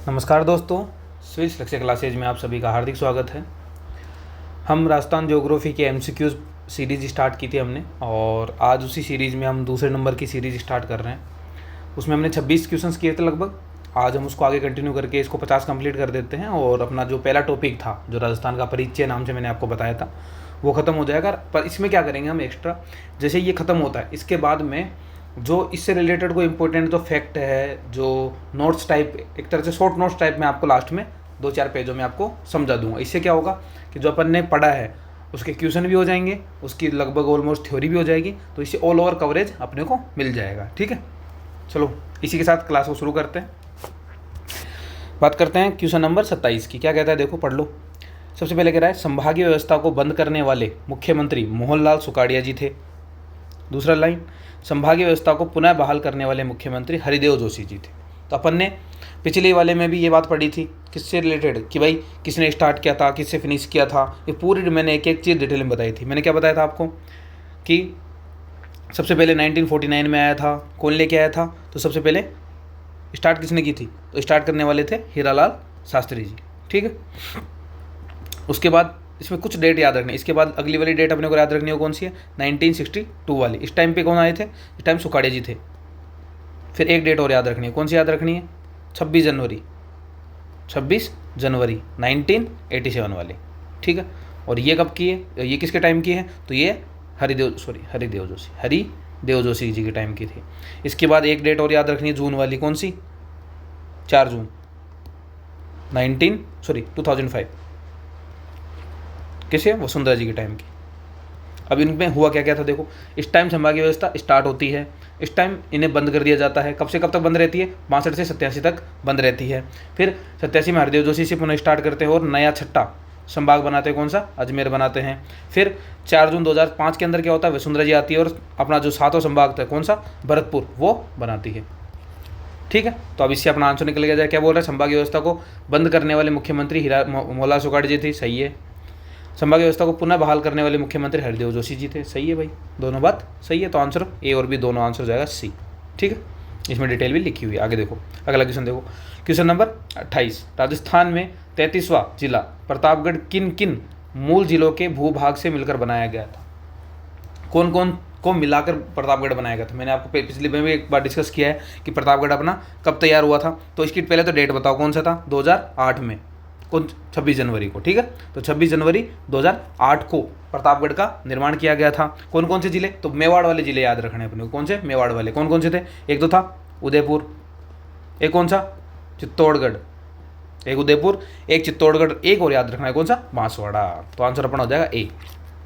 नमस्कार दोस्तों, स्विस लक्ष्य क्लासेज में आप सभी का हार्दिक स्वागत है। हम राजस्थान ज्योग्राफी के एमसीक्यूज सीरीज़ स्टार्ट की थी हमने, और आज उसी सीरीज़ में हम दूसरे नंबर की सीरीज़ स्टार्ट कर रहे हैं। उसमें हमने 26 क्वेश्चंस किए थे लगभग। आज हम उसको आगे कंटिन्यू करके इसको 50 कंप्लीट कर देते हैं, और अपना जो पहला टॉपिक था, जो राजस्थान का परिचय नाम से मैंने आपको बताया था, वो ख़त्म हो जाएगा। पर इसमें क्या करेंगे हम एक्स्ट्रा, जैसे ये ख़त्म होता है इसके बाद में जो इससे रिलेटेड कोई इंपॉर्टेंट जो फैक्ट है, जो नोट्स टाइप, एक तरह से शॉर्ट नोट्स टाइप में आपको लास्ट में 2-4 पेजों में आपको समझा दूंगा। इससे क्या होगा कि जो अपन ने पढ़ा है उसके क्वेश्चन भी हो जाएंगे, उसकी लगभग ऑलमोस्ट थ्योरी भी हो जाएगी, तो इससे ऑल ओवर कवरेज अपने को मिल जाएगा। ठीक है, चलो इसी के साथ क्लास को शुरू करते हैं। बात करते हैं क्वेश्चन नंबर 27 की। क्या कहता है, देखो पढ़ लो। सबसे पहले कह रहा है, संभागीय व्यवस्था को बंद करने वाले मुख्यमंत्री मोहनलाल सुखाड़िया जी थे। दूसरा लाइन, संभागीय व्यवस्था को पुनः बहाल करने वाले मुख्यमंत्री हरिदेव जोशी जी थे। तो अपन ने पिछले वाले में भी ये बात पढ़ी थी, किससे रिलेटेड, कि भाई किसने स्टार्ट किया था, किससे फिनिश किया था। ये पूरी मैंने एक एक चीज़ डिटेल में बताई थी। मैंने क्या बताया था आपको कि सबसे पहले 1949 में आया था, कौन लेके आया था, तो सबसे पहले स्टार्ट किसने की थी, तो स्टार्ट करने वाले थे हीरालाल शास्त्री जी। ठीक है, उसके बाद इसमें कुछ डेट याद रखनी है। इसके बाद अगली वाली डेट अपने को याद रखनी है, कौन सी है, 1962 वाली। इस टाइम पे कौन आए थे, इस टाइम सुखाड़े जी थे। फिर एक डेट और याद रखनी है, कौन सी याद रखनी है, 26 जनवरी 1987 वाली। ठीक है, और ये कब की है, ये किसके टाइम की है, तो ये हरिदेव जोशी जी के टाइम की थी। इसके बाद एक डेट और याद रखनी है, जून वाली, कौन सी, 4 जून 2005, किसे, वसुंधरा जी के टाइम की। अब इनमें हुआ क्या क्या था, देखो। इस टाइम संभागीय व्यवस्था स्टार्ट होती है, इस टाइम इन्हें बंद कर दिया जाता है। कब से कब तक बंद रहती है, 62 से 87 तक बंद रहती है। फिर 87 में हरदेव जोशी से पुनः स्टार्ट करते हैं और नया छठा संभाग बनाते हैं, कौन सा, अजमेर बनाते हैं। फिर 4 जून 2005 के अंदर क्या होता है, वसुंधरा जी आती है और अपना जो 7वां संभाग था, कौन सा, भरतपुर, वो बनाती है। ठीक है, तो अब इससे अपना आंसर निकल गया जाए। क्या बोल रहा है, संभागीय व्यवस्था को बंद करने वाले मुख्यमंत्री मोहनलाल सुखाड़े जी थे, सही है। संभागीय व्यवस्था को पुनः बहाल करने वाले मुख्यमंत्री हरिदेव जोशी जी थे, सही है भाई, दोनों बात सही है। तो आंसर ए और बी दोनों आंसर हो जाएगा सी। ठीक है, इसमें डिटेल भी लिखी हुई है। आगे देखो, अगला क्वेश्चन देखो, क्वेश्चन नंबर 28। राजस्थान में 33वां जिला प्रतापगढ़ किन किन मूल जिलों के भूभाग से मिलकर बनाया गया था। कौन कौन को मिलाकर प्रतापगढ़ बनाया गया था। मैंने आपको पिछले में भी एक बार डिस्कस किया है कि प्रतापगढ़ अपना कब तैयार हुआ था। तो इसकी पहले तो डेट बताओ, कौन सा था, 2008 में, कौन, 26 जनवरी को। ठीक है, तो 26 जनवरी 2008 को प्रतापगढ़ का निर्माण किया गया था। कौन कौन से जिले, तो मेवाड़ वाले जिले याद रखने अपने को। कौन से, मेवाड़ वाले। कौन कौन से थे, एक तो था उदयपुर, एक कौन सा, चित्तौड़गढ़, एक उदयपुर, एक चित्तौड़गढ़, एक और याद रखना है, कौन सा, बांसवाड़ा। तो आंसर अपना हो जाएगा ए,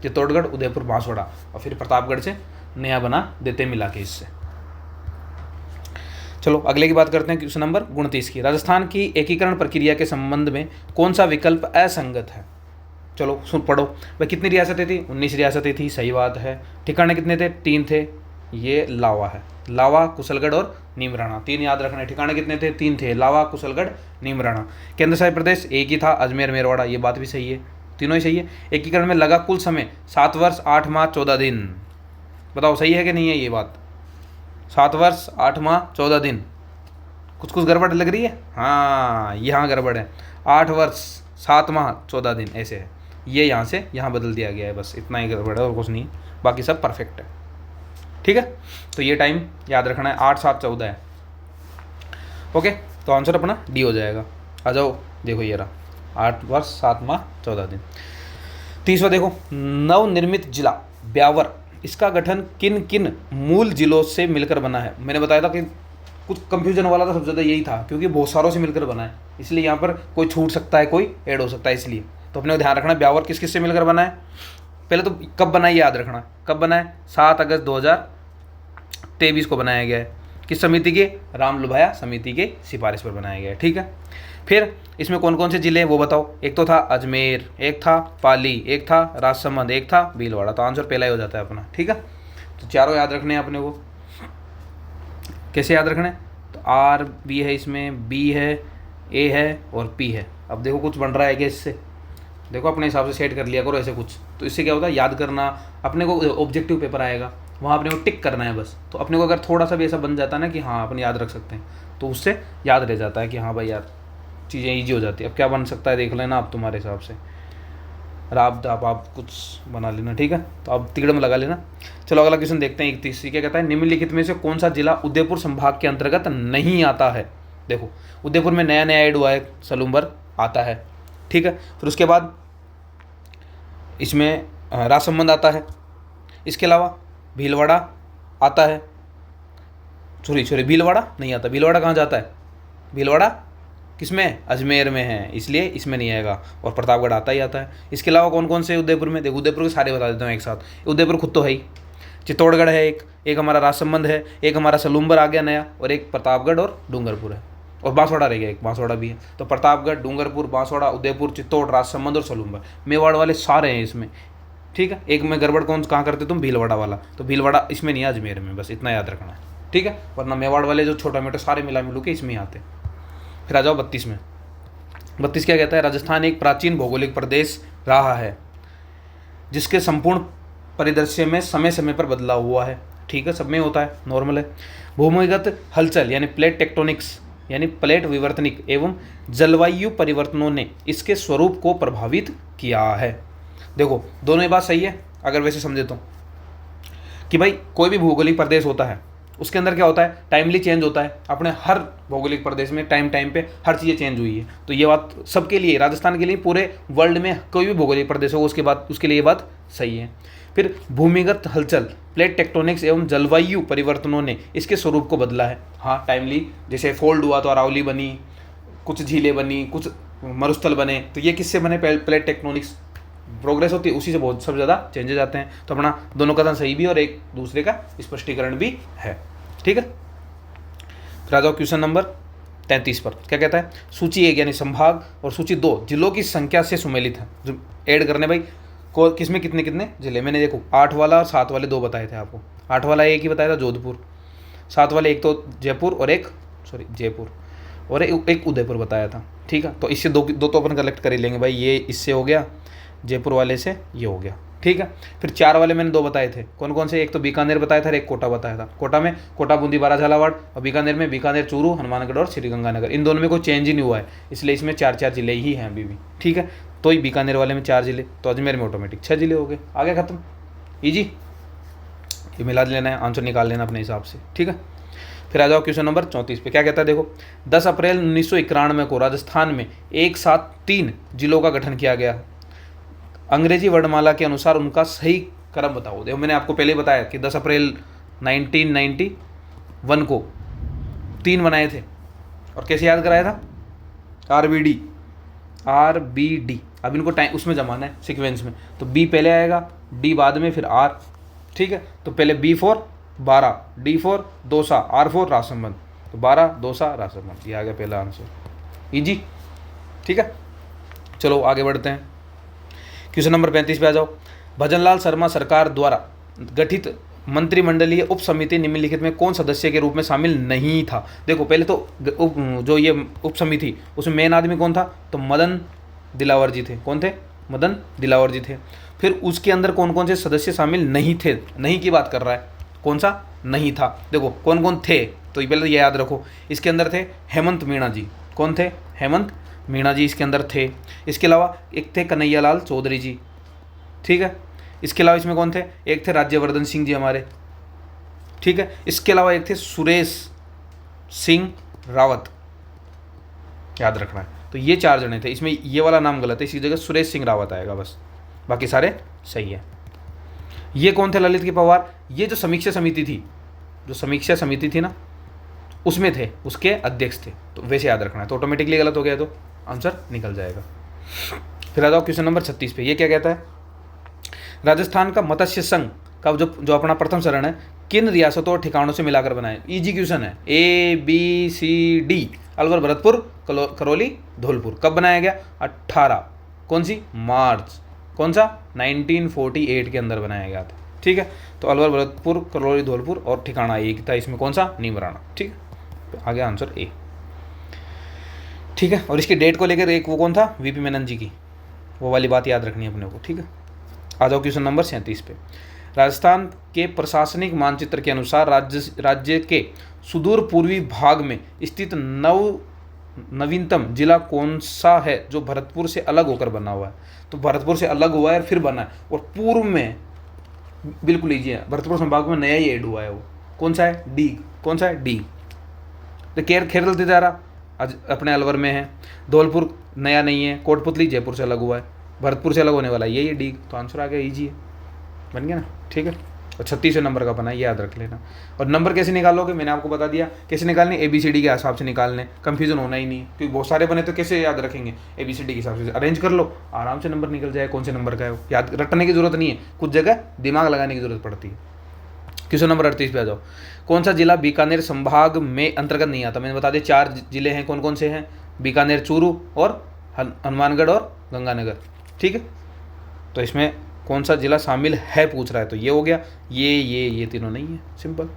चित्तौड़गढ़, उदयपुर, बांसवाड़ा। और फिर प्रतापगढ़ से नया बना देते मिला के इससे। चलो अगले की बात करते हैं, क्वेश्चन नंबर 29 की। राजस्थान की एकीकरण प्रक्रिया के संबंध में कौन सा विकल्प असंगत है। चलो सुन पढ़ो भाई। कितनी रियासतें थी, 19 रियासतें थी, सही बात है। ठिकाने कितने थे, 3 थे। ये लावा है, लावा, कुशलगढ़ और नीमराणा, 3 याद रखना है। ठिकाने कितने थे, 3 थे, लावा, कुशलगढ़, नीमराणा। केंद्र शासित प्रदेश एक ही था, अजमेर मेरवाड़ा, ये बात भी सही है, तीनों ही सही है। एकीकरण में लगा कुल समय 7 वर्ष 8 माह 14 दिन। बताओ सही है कि नहीं है ये बात, 7 वर्ष 8 माह 14 दिन। कुछ कुछ गड़बड़ लग रही है, हाँ यहाँ गड़बड़ है, 8 वर्ष 7 माह 14 दिन ऐसे है। ये यहाँ से यहाँ बदल दिया गया है, बस इतना ही गड़बड़ है और कुछ नहीं, बाकी सब परफेक्ट है। ठीक है, तो ये टाइम याद रखना है, 8 7 14 है। ओके, तो आंसर अपना डी हो जाएगा। आ जाओ, देखो ये रहा, 8 वर्ष 7 माह 14 दिन। 30वां देखो, नवनिर्मित जिला ब्यावर, इसका गठन किन किन मूल जिलों से मिलकर बना है। मैंने बताया था कि कुछ कंफ्यूजन वाला था, सबसे ज़्यादा यही था, क्योंकि बहुत सारों से मिलकर बना है, इसलिए यहाँ पर कोई छूट सकता है, कोई ऐड हो सकता है, इसलिए तो अपने को ध्यान रखना है ब्यावर किस किस से मिलकर बना है। पहले तो कब बना है याद रखना, कब बना है, 7 अगस्त 2023 को बनाया गया है। किस समिति के, राम लुभाया समिति के सिफारिश पर बनाया गया है। ठीक है, फिर इसमें कौन कौन से जिले हैं वो बताओ। एक तो था अजमेर, एक था पाली, एक था राजसमंद, एक था भीलवाड़ा। तो आंसर पहला ही हो जाता है अपना। ठीक है, तो चारों याद रखने हैं अपने को। कैसे याद रखना है, तो आर बी है, इसमें बी है, ए है और पी है। अब देखो कुछ बन रहा है क्या इससे, देखो अपने हिसाब से सेट कर लिया करो ऐसे कुछ, तो इससे क्या होता है, याद करना अपने को, ऑब्जेक्टिव पेपर आएगा वहाँ अपने को टिक करना है बस। तो अपने को अगर थोड़ा सा भी ऐसा बन जाता है ना कि हाँ अपन याद रख सकते हैं, तो उससे याद रह जाता है कि हाँ भाई यार चीज़ें ईजी हो जाती है। अब क्या बन सकता है देख लेना आप तुम्हारे हिसाब से, आप कुछ बना लेना, ठीक है। तो आप तिकड़ में लगा लेना। चलो अगला क्वेश्चन देखते हैं 31। क्या कहता है, निम्नलिखित में से कौन सा जिला उदयपुर संभाग के अंतर्गत नहीं आता है। देखो उदयपुर में नया नया ऐड हुआ है, सलूम्बर आता है, ठीक है। फिर उसके बाद इसमें राजसमंद आता है, इसके अलावा भीलवाड़ा आता है, सॉरी भीलवाड़ा नहीं आता। भीलवाड़ा कहाँ जाता है, भीलवाड़ा किसमें, अजमेर में है, इसलिए इसमें नहीं आएगा। और प्रतापगढ़ आता ही आता है। इसके अलावा कौन कौन से उदयपुर में, देखो उदयपुर के सारे बता देता हूँ एक साथ। उदयपुर खुद तो है ही, चित्तौड़गढ़ है एक हमारा राजसमंद है, एक हमारा सलूम्बर आ गया नया, और एक प्रतापगढ़ और डूंगरपुर है, और बांसवाड़ा रह गया, एक बांसवाड़ा भी है। तो प्रतापगढ़, डूंगरपुर, बांसवाड़ा, उदयपुर, चित्तौड़, राजसमंद और सलूम्बर, मेवाड़ वाले सारे हैं इसमें, ठीक है। एक में गड़बड़ कौन कहाँ करते तुम, भीलवाड़ा वाला, तो भीलवाड़ा इसमें नहीं है, अजमेर में, बस इतना याद रखना है, ठीक है। वरना मेवाड़ वाले जो छोटा मोटा सारे मिला मिलू के इसमें ही आते। फिर आ जाओ 32 में। 32 क्या कहता है, राजस्थान एक प्राचीन भौगोलिक प्रदेश रहा है जिसके संपूर्ण परिदृश्य में समय समय पर बदलाव हुआ है, ठीक है, सब में होता है, नॉर्मल है। भूमिगत हलचल यानी प्लेट टेक्टोनिक्स यानी प्लेट विवर्तनिक एवं जलवायु परिवर्तनों ने इसके स्वरूप को प्रभावित किया है। देखो दोनों ही बात सही है अगर वैसे समझे तो, कि भाई कोई भी भौगोलिक प्रदेश होता है उसके अंदर क्या होता है, टाइमली चेंज होता है। अपने हर भौगोलिक प्रदेश में टाइम पे हर चीज़ें चेंज हुई है। तो ये बात सबके लिए, राजस्थान के लिए, पूरे वर्ल्ड में कोई भी भौगोलिक प्रदेश हो उसके लिए ये बात सही है। फिर भूमिगत हलचल, प्लेट टेक्टोनिक्स एवं जलवायु परिवर्तनों ने इसके स्वरूप को बदला है। हाँ टाइमली, जैसे फोल्ड हुआ तो अरावली बनी, कुछ झीलें बनी, कुछ मरुस्थल बने, तो ये किससे बने, प्लेट टेक्टोनिक्स प्रोग्रेस होती है उसी से बहुत सब ज़्यादा चेंजेस आते हैं। तो अपना दोनों कथन सही भी और एक दूसरे का स्पष्टीकरण भी है, ठीक है। फिर आ जाओ क्वेश्चन नंबर 33 पर। क्या कहता है, सूची 1 यानी संभाग और सूची 2 जिलों की संख्या से सुमेलित है। जो ऐड करने भाई को किसमें कितने कितने जिले, मैंने देखो 8 वाला और 7 वाले 2 बताए थे आपको। 8 वाला एक ही बताया था जोधपुर, 7 वाले एक तो जयपुर और जयपुर और एक उदयपुर बताया था, ठीक है। तो इससे दो तो अपन कलेक्ट कर ही लेंगे भाई, ये इससे हो गया, जयपुर वाले से ये हो गया, ठीक है। फिर 4 वाले मैंने 2 बताए थे, कौन कौन से, एक तो बीकानेर बताया था और एक कोटा बताया था। कोटा में कोटा, बूंदी, बारा, झालावाड़, और बीकानेर में बीकानेर, चूरू, हनुमानगढ़ और श्रीगंगानगर। इन दोनों में कोई चेंज ही नहीं हुआ है, इसलिए इसमें 4 जिले ही हैं अभी भी, ठीक है। तो ही बीकानेर वाले में 4 जिले, तो अजमेर में ऑटोमेटिक 6 जिले हो गए, आगे खत्म, ईजी। ये मिला लेना है, आंसर निकाल लेना अपने हिसाब से, ठीक है। फिर आ जाओ क्वेश्चन नंबर 34 पे। क्या कहता है, देखो 10 अप्रैल 1991 को राजस्थान में एक साथ 3 जिलों का गठन किया गया। अंग्रेजी वर्णमाला के अनुसार उनका सही क्रम बताओ। देखो मैंने आपको पहले बताया कि 10 अप्रैल 1991 को 3 बनाए थे, और कैसे याद कराया था, RBD। अब इनको टाइम उसमें जमाना है सीक्वेंस में, तो B पहले आएगा, D बाद में, फिर R, ठीक है। तो पहले B for 12, D for Dausa, R for Rajsamand, तो 12 दौसा राजसमंद, ये आ गया पहला आंसर, इजी, ठीक है। चलो आगे बढ़ते हैं, क्वेश्चन नंबर 35 पे आ जाओ। भजनलाल शर्मा सरकार द्वारा गठित मंत्रिमंडलीय उप समिति निम्नलिखित में कौन सदस्य के रूप में शामिल नहीं था। देखो पहले तो जो ये उप समिति उसमें मेन आदमी कौन था, तो मदन दिलावर जी थे। कौन थे, मदन दिलावर जी थे। फिर उसके अंदर कौन कौन से सदस्य शामिल नहीं थे, नहीं की बात कर रहा है, कौन सा नहीं था। देखो कौन कौन थे, तो ये पहले ये याद रखो। इसके अंदर थे हेमंत मीणा जी, कौन थे, हेमंत मीणा जी इसके अंदर थे। इसके अलावा एक थे कन्हैयालाल चौधरी जी, ठीक है। इसके अलावा इसमें कौन थे, एक थे राज्यवर्धन सिंह जी हमारे, ठीक है। इसके अलावा एक थे सुरेश सिंह रावत, याद रखना है। तो ये 4 जने थे, इसमें ये वाला नाम गलत है, इसी जगह सुरेश सिंह रावत आएगा बस, बाकी सारे सही है। ये कौन थे, ललित के पवार, ये जो समीक्षा समिति थी, जो समीक्षा समिति थी ना उसमें थे, उसके अध्यक्ष थे। तो वैसे याद रखना है, तो ऑटोमेटिकली गलत हो गया तो आंसर निकल जाएगा। फिर आ जाओ क्वेश्चन नंबर 36 पे। ये क्या कहता है, राजस्थान का मत्स्य संघ का जो अपना प्रथम चरण है किन रियासतों और ठिकानों से मिलाकर बनाए। इजी क्वेश्चन है, ABCD, अलवर, भरतपुर, करौली, धौलपुर। कब बनाया गया, 18 कौन सी मार्च, कौन सा 1948 के अंदर बनाया गया था, ठीक है। तो अलवर, भरतपुर, करौली, धौलपुर, और ठिकाना एक था इसमें, कौन सा, नीमराना, ठीक है। आ गया आंसर A, ठीक है। और इसकी डेट को लेकर एक वो कौन था, VP मेनन जी की, वो वाली बात याद रखनी है अपने को, ठीक है। आ जाओ क्वेश्चन नंबर 37 पे। राजस्थान के प्रशासनिक मानचित्र के अनुसार राज्य के सुदूर पूर्वी भाग में स्थित नवीनतम जिला कौन सा है जो भरतपुर से अलग होकर बना हुआ है? तो भरतपुर से अलग हुआ है और फिर बना है, और पूर्व में बिल्कुल ईजी है, भरतपुर संभाग में नया ही ऐड हुआ है, वो कौन सा है? डी। कौन सा है? डी। तो खेरल तिजारा आज अपने अलवर में है, धौलपुर नया नहीं है, कोटपुतली जयपुर से अलग हुआ है, भरतपुर से अलग होने वाला है, यही है डी। तो आंसर आ गया, ईजी है, बन गया ना, ठीक है। और 36 नंबर का बना है, याद रख लेना। और नंबर कैसे निकालोगे, मैंने आपको बता दिया कैसे निकालने, ABCD के हिसाब से निकालने, कंफ्यूजन होना ही नहीं, क्योंकि बहुत सारे बने तो कैसे याद रखेंगे, ABCD के हिसाब से अरेंज कर लो, आराम से नंबर निकल जाए, कौन से नंबर का है वो, याद रटने की जरूरत नहीं है, कुछ जगह दिमाग लगाने की जरूरत पड़ती है। क्वेश्चन नंबर 38 पे आ जाओ। कौन सा जिला बीकानेर संभाग में अंतर्गत नहीं आता? मैंने बता दिया 4 जिले हैं, कौन कौन से हैं? बीकानेर, चूरू और हनुमानगढ़ और गंगानगर, ठीक है। तो इसमें कौन सा जिला शामिल है पूछ रहा है, तो ये हो गया, ये तीनों नहीं है, सिंपल।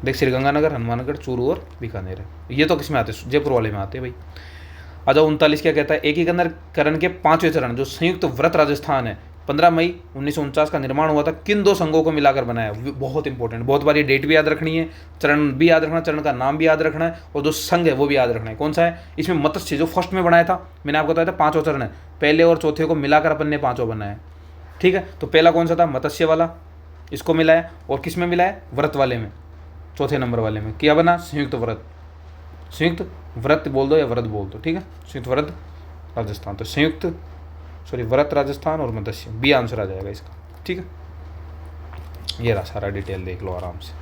देख, श्री गंगानगर, हनुमानगढ़, चूरू और बीकानेर है। ये तो किस में आते हैं? जयपुर वाले में आते हैं भाई। आ जाओ 39 क्या कहता है? एकीकरण के 5वें चरण जो संयुक्त व्रत राजस्थान है, 15 मई 1949 का निर्माण हुआ था, किन 2 संघों को मिलाकर बनाया? बहुत इंपॉर्टेंट, बहुत बार ये डेट भी याद रखनी है, चरण भी याद रखना, चरण का नाम भी याद रखना है, और जो संघ है वो भी याद रखना है। कौन सा है? इसमें मत्स्य जो फर्स्ट में बनाया था, मैंने आपको बताया था 5वां चरण है, पहले और चौथे को मिलाकर अपन ने 5वां बनाया, ठीक है। तो पहला कौन सा था? मत्स्य वाला, इसको मिलाया, और किस में मिलाया? व्रत वाले में, चौथे नंबर वाले में क्या बना? संयुक्त व्रत। संयुक्त व्रत बोल दो या व्रत बोल दो, ठीक है, संयुक्त व्रत राजस्थान। तो संयुक्त व्रत राजस्थान और मत्स्य, बी आंसर आ जाएगा इसका, ठीक है। ये रहा सारा डिटेल, देख लो आराम से।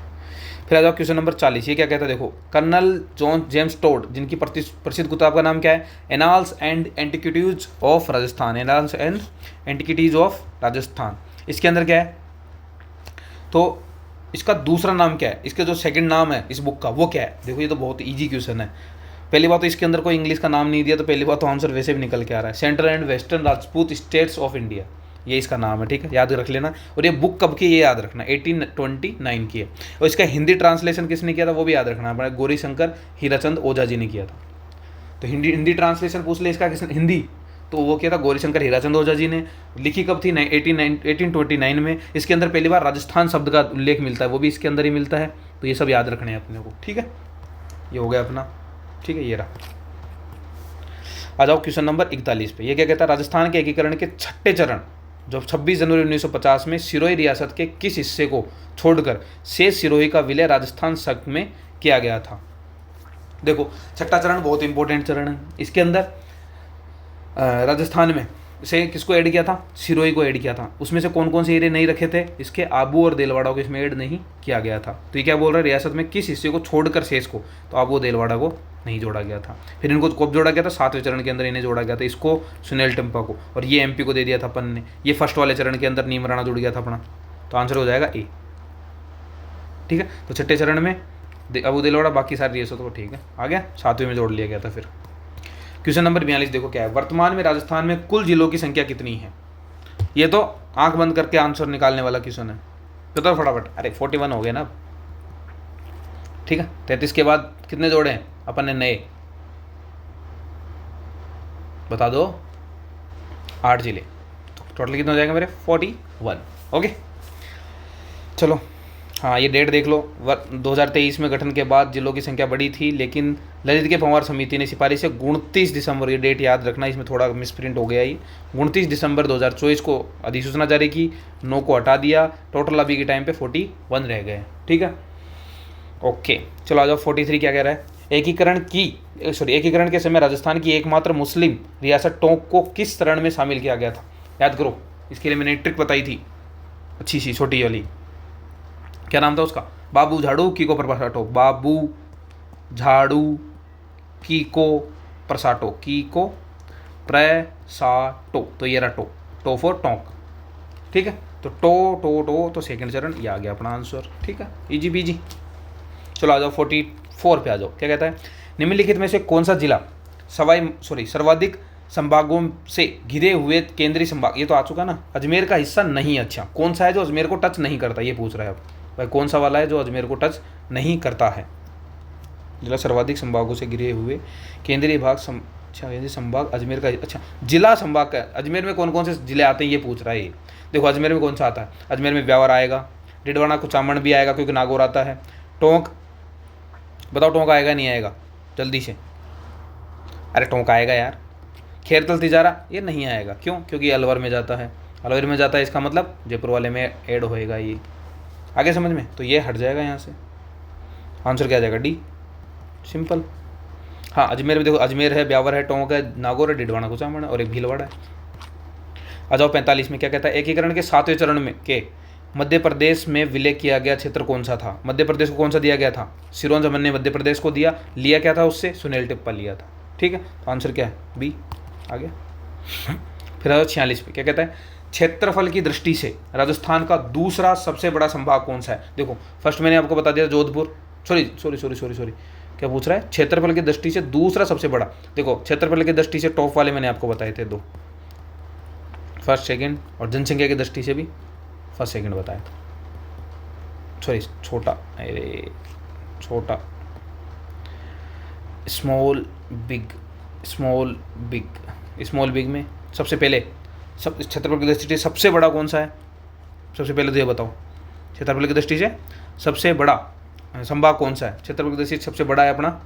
फिर आ जाओ क्वेश्चन नंबर 40। ये क्या कहता है? देखो, कर्नल जॉन जेम्स टोड, जिनकी प्रसिद्ध किताब का नाम क्या है? Annals and antiquities of Rajasthan. Annals and antiquities of Rajasthan, इसके अंदर क्या है? तो इसका दूसरा नाम क्या है? इसका जो सेकंड नाम है इस बुक का, वो क्या है? देखो, ये तो बहुत ईजी क्वेश्चन है। पहली बात तो इसके अंदर कोई इंग्लिश का नाम नहीं दिया, तो पहली बात तो आंसर वैसे भी निकल के आ रहा है, central and western Rajput states of India, ये इसका नाम है, ठीक है, याद रख लेना। और ये बुक कब की, ये याद रखना, 1829 की है। और इसका हिंदी ट्रांसलेशन किसने किया था, वो भी याद रखना, हमारे गौरी शंकर हीराचंद ओझा जी ने किया था। तो हिंदी ट्रांसलेशन पूछ ले इसका, किसने? हिंदी, तो वो किया था गौरी शंकर हीराचंद ओझा जी ने। लिखी कब थी? 1829 में। इसके अंदर पहली बार राजस्थान शब्द का उल्लेख मिलता है, वो भी इसके अंदर ही मिलता है। तो ये सब याद रखने हैं अपने को, ठीक है। ये हो गया अपना, ठीक है, ये रहा। आ जाओ क्वेश्चन नंबर 41 पे। ये क्या कहता है? राजस्थान के एकीकरण के 6ठे चरण जो 26 जनवरी 1950 में सिरोही रियासत के किस हिस्से को छोड़कर शेष सिरोही का विलय राजस्थान संघ में किया गया था? देखो, 6ठा चरण बहुत इंपॉर्टेंट चरण है। इसके अंदर राजस्थान में से किसको ऐड किया था? सिरोही को ऐड किया था। उसमें से कौन कौन से एरिया नहीं रखे थे? इसके आबू और देलवाड़ा को इसमें ऐड नहीं किया गया था। तो ये क्या बोल रहा है? रियासत में किस हिस्से को छोड़कर शेष को, तो आबू देलवाड़ा को नहीं जोड़ा गया था। फिर इनको कब जोड़ा गया था? 7वें चरण के अंदर इन्हें जोड़ा गया था, इसको सुनील टंपा को, और ये MP को दे दिया था अपन ने। ये फर्स्ट वाले चरण के अंदर नीम राणा जुड़ गया था अपना, तो आंसर हो जाएगा ए, ठीक है। तो 6ठे चरण में आबू देलवाड़ा, बाकी सारी रियासत को, ठीक है, आ गया। 7वें में जोड़ लिया गया था। फिर क्वेश्चन नंबर 42 देखो क्या है? वर्तमान में राजस्थान में कुल जिलों की संख्या कितनी है? ये तो आंख बंद करके आंसर निकालने वाला क्वेश्चन है, तो फटाफट। अरे 41 हो गए ना, ठीक है। 33 के बाद कितने जोड़े हैं अपन ने नए? बता दो। 8 जिले, तो टोटल कितने हो जाएंगे मेरे? 41। ओके, चलो। हाँ, ये डेट देख लो। 2023 में गठन के बाद जिलों की संख्या बढ़ी थी, लेकिन ललित के पंवार समिति ने सिफारिश से 29 दिसंबर, ये डेट याद रखना, इसमें थोड़ा मिसप्रिंट हो गया ये, 29 दिसंबर 2024 को अधिसूचना जारी की, 9 को हटा दिया। टोटल अभी के टाइम पे 41 रह गए, ठीक है। ओके, चलो आ जाओ 43 क्या कह रहा है? एकीकरण के समय राजस्थान की एकमात्र मुस्लिम रियासत टोंक को किस चरण में शामिल किया गया था? याद करो, इसके लिए मैंने ट्रिक बताई थी अच्छी सी छोटी वाली। क्या नाम था उसका? बाबू झाड़ू कीको प्रसाटो, बाबू झाड़ू कीको प्रसाटो, कीको प्रसाटो, तो ये रहा टो फॉर टोंक, ठीक है। तो टो तो सेकंड चरण, ये आ गया अपना आंसर, ठीक है, इजी बीजी। चलो आ जाओ 44 पे आ जाओ। क्या कहता है? निम्नलिखित में से कौन सा जिला सर्वाधिक संभागों से घिरे हुए केंद्रीय संभाग, ये तो आ चुका ना, अजमेर का हिस्सा नहीं। अच्छा, कौन सा है जो अजमेर को टच नहीं करता, ये पूछ रहा है अब भाई, कौन सा वाला है जो अजमेर को टच नहीं करता है? जिला सर्वाधिक संभागों से घिरे हुए केंद्रीय भाग संभाग अजमेर का, अच्छा जिला संभाग का, अजमेर में कौन कौन से जिले आते हैं ये पूछ रहा है ये। देखो, अजमेर में कौन सा आता है? अजमेर में ब्यावर आएगा, डिडवाना कुचामन भी आएगा क्योंकि नागौर आता है। टोंक, बताओ टोंक आएगा नहीं आएगा? जल्दी से अरे टोंक आएगा यार। खैरतल तिजारा ये नहीं आएगा, क्यों? क्योंकि अलवर में जाता है, अलवर में जाता है, इसका मतलब जयपुर वाले में ऐड होएगा ये। आगे समझ में? तो ये हट जाएगा यहाँ से, आंसर क्या आ जाएगा? D, simple. हाँ, अजमेर में देखो, अजमेर है, ब्यावर है, टोंक है, नागौर है, डिडवाना कुचामण है और एक भीलवाड़ा है। आ जाओ 45 में क्या कहता है? एकीकरण के 7वें चरण में के मध्य प्रदेश में विलय किया गया क्षेत्र कौन सा था? मध्य प्रदेश को कौन सा दिया गया था? सिरोंज चमन ने मध्य प्रदेश को दिया, लिया क्या था उससे? सुनील टिप्पा लिया था। ठीक है, तो आंसर क्या है? बी आ गया। फिर आ जाओ 46 पे क्या कहता है? क्षेत्रफल की दृष्टि से राजस्थान का दूसरा सबसे बड़ा संभाग कौन सा है? देखो फर्स्ट मैंने आपको बता दिया जोधपुर, सॉरी क्या पूछ रहा है? क्षेत्रफल की दृष्टि से दूसरा सबसे बड़ा। देखो क्षेत्रफल की दृष्टि से टॉप वाले मैंने आपको बताए थे दो, फर्स्ट सेकंड, और जनसंख्या की दृष्टि से भी फर्स्ट सेकंड बताया था। सॉरी छोटा, अरे छोटा, स्मॉल बिग, स्मॉल बिग में सबसे पहले सब क्षेत्रफल की दृष्टि से सबसे बड़ा कौन सा है? सबसे पहले तो ये बताओ, क्षेत्रफल की दृष्टि से सबसे बड़ा संभाग कौन सा है? क्षेत्रफल की दृष्टि से सबसे बड़ा है अपना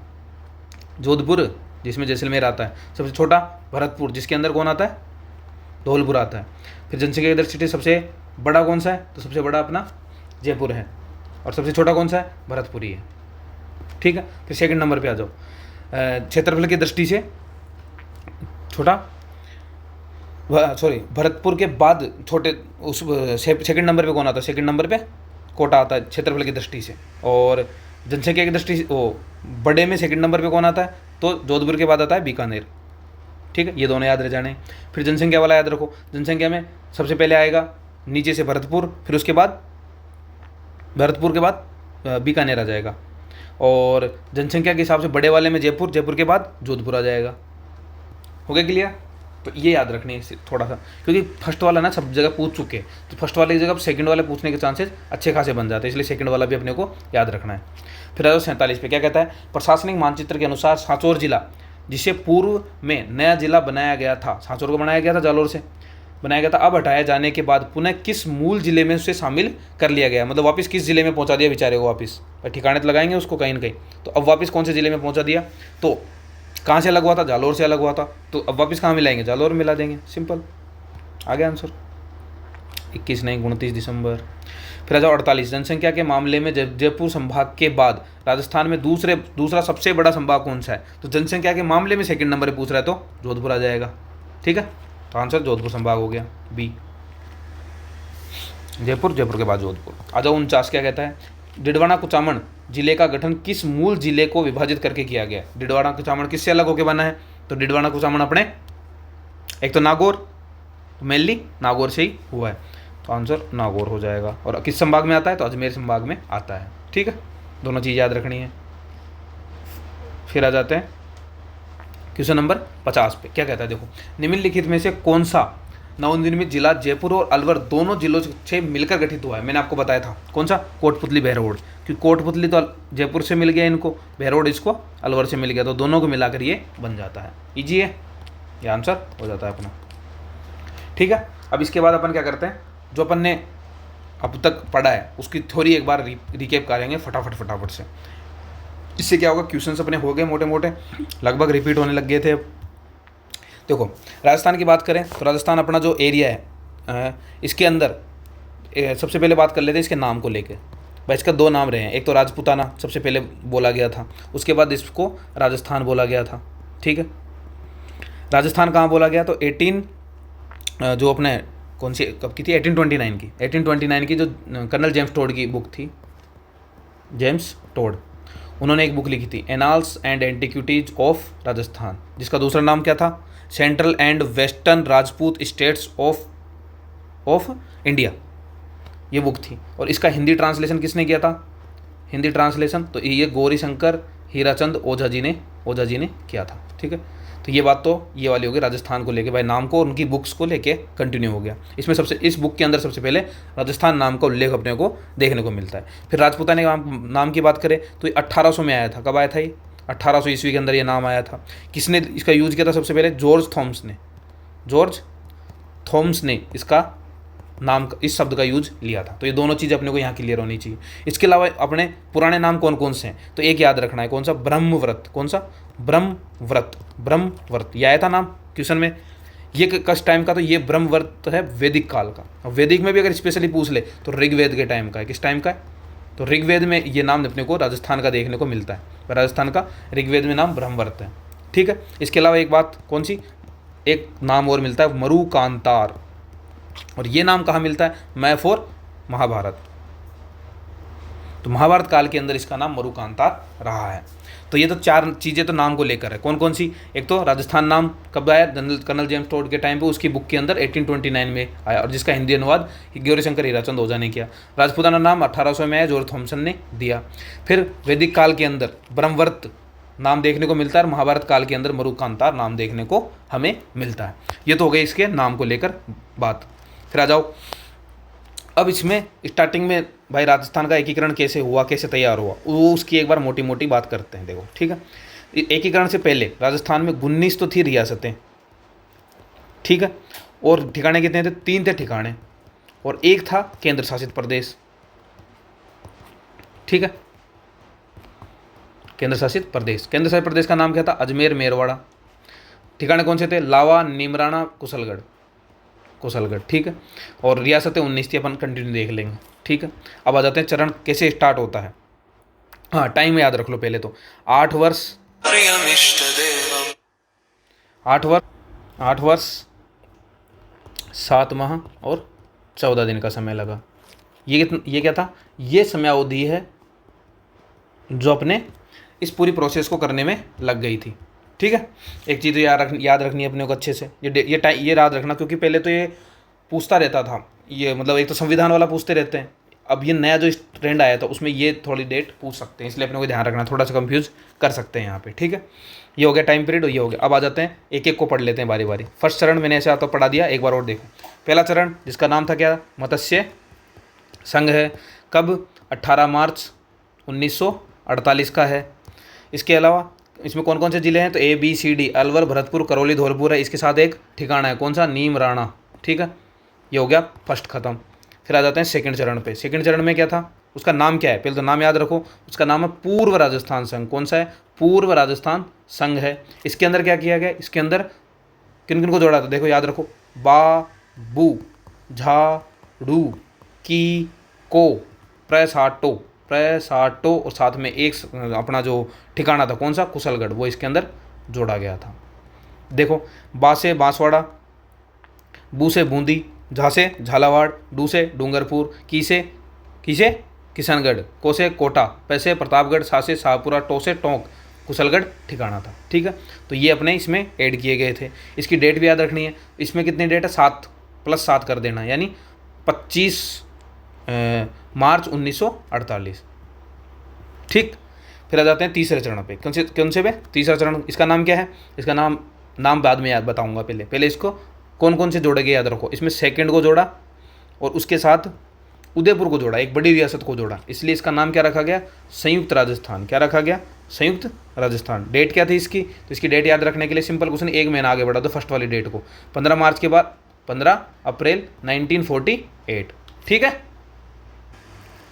जोधपुर, जिसमें जैसलमेर आता है। सबसे छोटा भरतपुर, जिसके अंदर कौन आता है? धौलपुर आता है। फिर जनसंख्या की दृष्टि से सबसे बड़ा कौन सा है? तो सबसे बड़ा अपना जयपुर है, और सबसे छोटा कौन सा है? भरतपुरी है। ठीक है, फिर सेकंड नंबर पे आ जाओ, क्षेत्रफल की दृष्टि से छोटा, सॉरी भरतपुर के बाद छोटे, उस सेकंड नंबर पे कौन आता है? सेकंड नंबर पे कोटा आता है क्षेत्रफल की दृष्टि से। और जनसंख्या की दृष्टि से बड़े में सेकंड नंबर पे कौन आता है? तो जोधपुर के बाद आता है बीकानेर। ठीक है, ये दोनों याद रह जाने। फिर जनसंख्या वाला याद रखो, जनसंख्या में सबसे पहले आएगा नीचे से भरतपुर, फिर उसके बाद भरतपुर के बाद बीकानेर आ जाएगा, और जनसंख्या के हिसाब से बड़े वाले में जयपुर, जयपुर के बाद जोधपुर आ जाएगा। हो गया क्लियर? तो ये याद रखनी है थोड़ा सा, क्योंकि फर्स्ट वाला ना सब जगह पूछ चुके हैं, तो फर्स्ट वाले की जगह सेकंड वाले पूछने के चांसेस अच्छे खासे बन जाते हैं, इसलिए सेकंड वाला भी अपने को याद रखना है। फिर आ जाओ 47 पे क्या कहता है? प्रशासनिक मानचित्र के अनुसार सांचौर जिला, जिसे पूर्व में नया जिला बनाया गया था, सांचौर को बनाया गया था जालोर से बनाया गया था, अब हटाया जाने के बाद पुनः किस मूल जिले में उसे शामिल कर लिया गया? मतलब वापस किस जिले में पहुंचा दिया बेचारे को? वापस ठिकाने तो लगाएंगे उसको कहीं ना कहीं, तो अब वापस कौन से जिले में पहुंचा दिया? तो कहाँ से अलग हुआ था? जालोर से अलग हुआ था, तो अब वापस कहाँ मिलाएंगे? जालोर मिला देंगे, सिंपल। आ गया आंसर। 21 नहीं 29 दिसंबर। फिर आ जाओ 48, जनसंख्या के मामले में जयपुर संभाग के बाद राजस्थान में दूसरा सबसे बड़ा संभाग कौन सा है? तो जनसंख्या के मामले में सेकंड नंबर पे पूछ रहा है, तो जोधपुर आ जाएगा। ठीक है, तो आंसर जोधपुर संभाग हो गया, बी। जयपुर, जयपुर के बाद जोधपुर। आ जाओ 49 क्या कहता है? डिडवाना कुचामन जिले का गठन किस मूल जिले को विभाजित करके किया गया? डिडवाना कुचामन किससे अलग होकर बना है? तो डिडवाना कुचामन अपने एक तो नागौर, मेनली नागौर से ही हुआ है, तो आंसर नागौर हो जाएगा। और किस संभाग में आता है? तो अजमेर संभाग में आता है। ठीक है, दोनों चीज़ याद रखनी है। फिर आ जाते हैं क्वेश्चन नंबर 50 पे क्या कहता है? देखो, निम्नलिखित में से कौन सा नवनिर्मित जिला जयपुर और अलवर दोनों जिलों से मिलकर गठित हुआ है? मैंने आपको बताया था कौन सा? कोटपुतली बहरोड, क्योंकि कोटपुतली तो जयपुर से मिल गया इनको, बहरोड इसको अलवर से मिल गया, तो दोनों को मिलाकर ये बन जाता है। इजी है, ये आंसर हो जाता है अपना। ठीक है, अब इसके बाद अपन क्या करते हैं? जो अपन ने अब तक पढ़ा है उसकी थ्योरी एक बार रिकेप करेंगे फटाफट से। इससे क्या होगा? क्वेश्चंस अपने हो गए मोटे मोटे, लगभग रिपीट होने लग गए थे। देखो, राजस्थान की बात करें तो राजस्थान अपना जो एरिया है इसके अंदर सबसे पहले बात कर लेते हैं इसके नाम को लेके। भाई इसका दो नाम रहे हैं, एक तो राजपूताना सबसे पहले बोला गया था, उसके बाद इसको राजस्थान बोला गया था। ठीक है, राजस्थान कहाँ बोला गया? तो 18 जो अपने कौन सी कब की थी? 1829 की जो कर्नल जेम्स टोड की बुक थी, जेम्स टोड, उन्होंने एक बुक लिखी थी annals and antiquities of Rajasthan, जिसका दूसरा नाम क्या था? Central and western Rajput states of India, ये बुक थी। और इसका हिंदी ट्रांसलेशन किसने किया था? हिंदी ट्रांसलेशन तो ये गौरी शंकर हीराचंद ओझा जी ने किया था। ठीक है, तो ये बात तो ये वाली होगी राजस्थान को लेके, भाई नाम को उनकी बुक्स को लेके कंटिन्यू हो गया। इसमें इस बुक के अंदर सबसे पहले राजस्थान नाम का उल्लेख अपने को देखने को मिलता है। फिर राजपूताना के नाम की बात करें तो ये 1800 में आया था। कब आया था ये? 1800 ईस्वी के अंदर ये नाम आया था। किसने इसका यूज किया था सबसे पहले? जॉर्ज थॉम्स ने इसका नाम इस शब्द का यूज लिया था। तो ये दोनों चीज़ अपने को यहाँ क्लियर होनी चाहिए। इसके अलावा अपने पुराने नाम कौन कौन से हैं, तो एक याद रखना है, कौन सा, ब्रह्मव्रत। कौन सा, ब्रह्मव्रत। ब्रह्मव्रत ये आया था नाम क्वेश्चन में। ये किस टाइम का, तो ये ब्रह्मव्रत है वैदिक काल का। और वैदिक में भी अगर स्पेशली पूछ ले तो ऋग्वेद के टाइम का है। किस टाइम का है, तो ऋग्वेद में ये नाम अपने को राजस्थान का देखने को मिलता है। राजस्थान का ऋग्वेद में नाम ब्रह्मव्रत है। ठीक है। इसके अलावा एक बात कौन सी, एक नाम और मिलता है मरुकांतार, और ये नाम कहाँ मिलता है, मैप फॉर महाभारत। तो महाभारत काल के अंदर इसका नाम मरुकांतार रहा है। तो ये तो चार चीज़ें तो नाम को लेकर है। कौन कौन सी, एक तो राजस्थान नाम कब आया, कर्नल जेम्स टोड के टाइम पे, उसकी बुक के अंदर 1829 में आया, और जिसका हिंदी अनुवाद गौरीशंकर हीराचंद ओझा ने किया। राजपूताना नाम 1800 में आया, जॉर्ज थॉमसन ने दिया। फिर वैदिक काल के अंदर ब्रह्मवर्त नाम देखने को मिलता है, और महाभारत काल के अंदर मरुकांतार नाम देखने को हमें मिलता है। ये तो हो गई इसके नाम को लेकर बात। फिर आ जाओ, अब इसमें स्टार्टिंग में भाई राजस्थान का एकीकरण कैसे हुआ, कैसे तैयार हुआ, वो उसकी एक बार मोटी मोटी बात करते हैं। देखो ठीक है, एकीकरण से पहले राजस्थान में 19 तो थी रियासतें, ठीक है, और ठिकाने कितने थे, 3 थे ठिकाने, और एक था केंद्र शासित प्रदेश। ठीक है, केंद्र शासित प्रदेश। केंद्र शासित प्रदेश का नाम क्या था, अजमेर मेरवाड़ा। ठिकाने कौन से थे, लावा, नीमराना, कुशलगढ़। कुशलगढ़, ठीक है। और रियासतें 19 थी, अपन कंटिन्यू देख लेंगे। ठीक है, अब आ जाते हैं चरण कैसे स्टार्ट होता है। हाँ, टाइम याद रख लो पहले तो, 8 वर्ष 8 वर्ष 7 माह और 14 दिन का समय लगा। ये क्या था, ये समय अवधि है जो अपने इस पूरी प्रोसेस को करने में लग गई थी। ठीक है, एक चीज़ तो याद रखनी है अपने को अच्छे से, ये याद रखना, क्योंकि पहले तो ये पूछता रहता था, ये मतलब एक तो संविधान वाला पूछते रहते हैं, अब ये नया जो ट्रेंड आया था उसमें ये थोड़ी डेट पूछ सकते हैं, इसलिए अपने को ध्यान रखना, थोड़ा सा कंफ्यूज कर सकते हैं यहाँ पे। ठीक है, ये हो गया टाइम पीरियड, ये हो गया। अब आ जाते हैं, एक एक को पढ़ लेते हैं बारी बारी। फर्स्ट चरण मैंने ऐसे आता पढ़ा दिया, एक बार और देखो। पहला चरण जिसका नाम था क्या, मत्स्य संघ है, कब, 18 मार्च 1948 का है। इसके अलावा इसमें कौन कौन से जिले हैं, तो A B C D, Alwar, Bharatpur, Karauli, Dholpur है। इसके साथ एक ठिकाना है, कौन सा, नीमराणा। ठीक है, ये हो गया फर्स्ट खत्म। फिर आ जाते हैं सेकंड चरण पे। सेकंड चरण में क्या था, उसका नाम क्या है, पहले तो नाम याद रखो, उसका नाम है पूर्व राजस्थान संघ। कौन सा है, पूर्व राजस्थान संघ है। इसके अंदर क्या किया गया, इसके अंदर किन किन को जोड़ा था, देखो याद रखो, बा, बू, झा, डू, की, को, प्रसाटो, और साथ में एक अपना जो ठिकाना था कौन सा, कुशलगढ़, वो इसके अंदर जोड़ा गया था। देखो, बा से बांसवाड़ा, बू से बूंदी, झा से झालावाड़, डू से डूंगरपुर, की से किशनगढ़, को से कोटा, पै से प्रतापगढ़, सा से शाहपुरा, टो से टोंक, कुशलगढ़ ठिकाना था। ठीक है, तो ये अपने इसमें ऐड किए गए थे। इसकी डेट भी याद रखनी है, इसमें कितनी डेट है, 7 + 7 कर देना, यानी 25 मार्च 1948। ठीक, फिर आ जाते हैं तीसरे चरण पे। कौन से पे, तीसरा चरण, इसका नाम क्या है, इसका नाम बाद में याद बताऊंगा, पहले इसको कौन कौन से जोड़े गए याद रखो। इसमें सेकंड को जोड़ा, और उसके साथ उदयपुर को जोड़ा, एक बड़ी रियासत को जोड़ा, इसलिए इसका नाम क्या रखा गया, संयुक्त राजस्थान। क्या रखा गया, संयुक्त राजस्थान। डेट क्या थी इसकी, तो इसकी डेट याद रखने के लिए सिंपल क्वेश्चन, एक महीना आगे बढ़ा दो फर्स्ट वाली डेट को, 15 मार्च के बाद 15 अप्रैल 1948। ठीक है,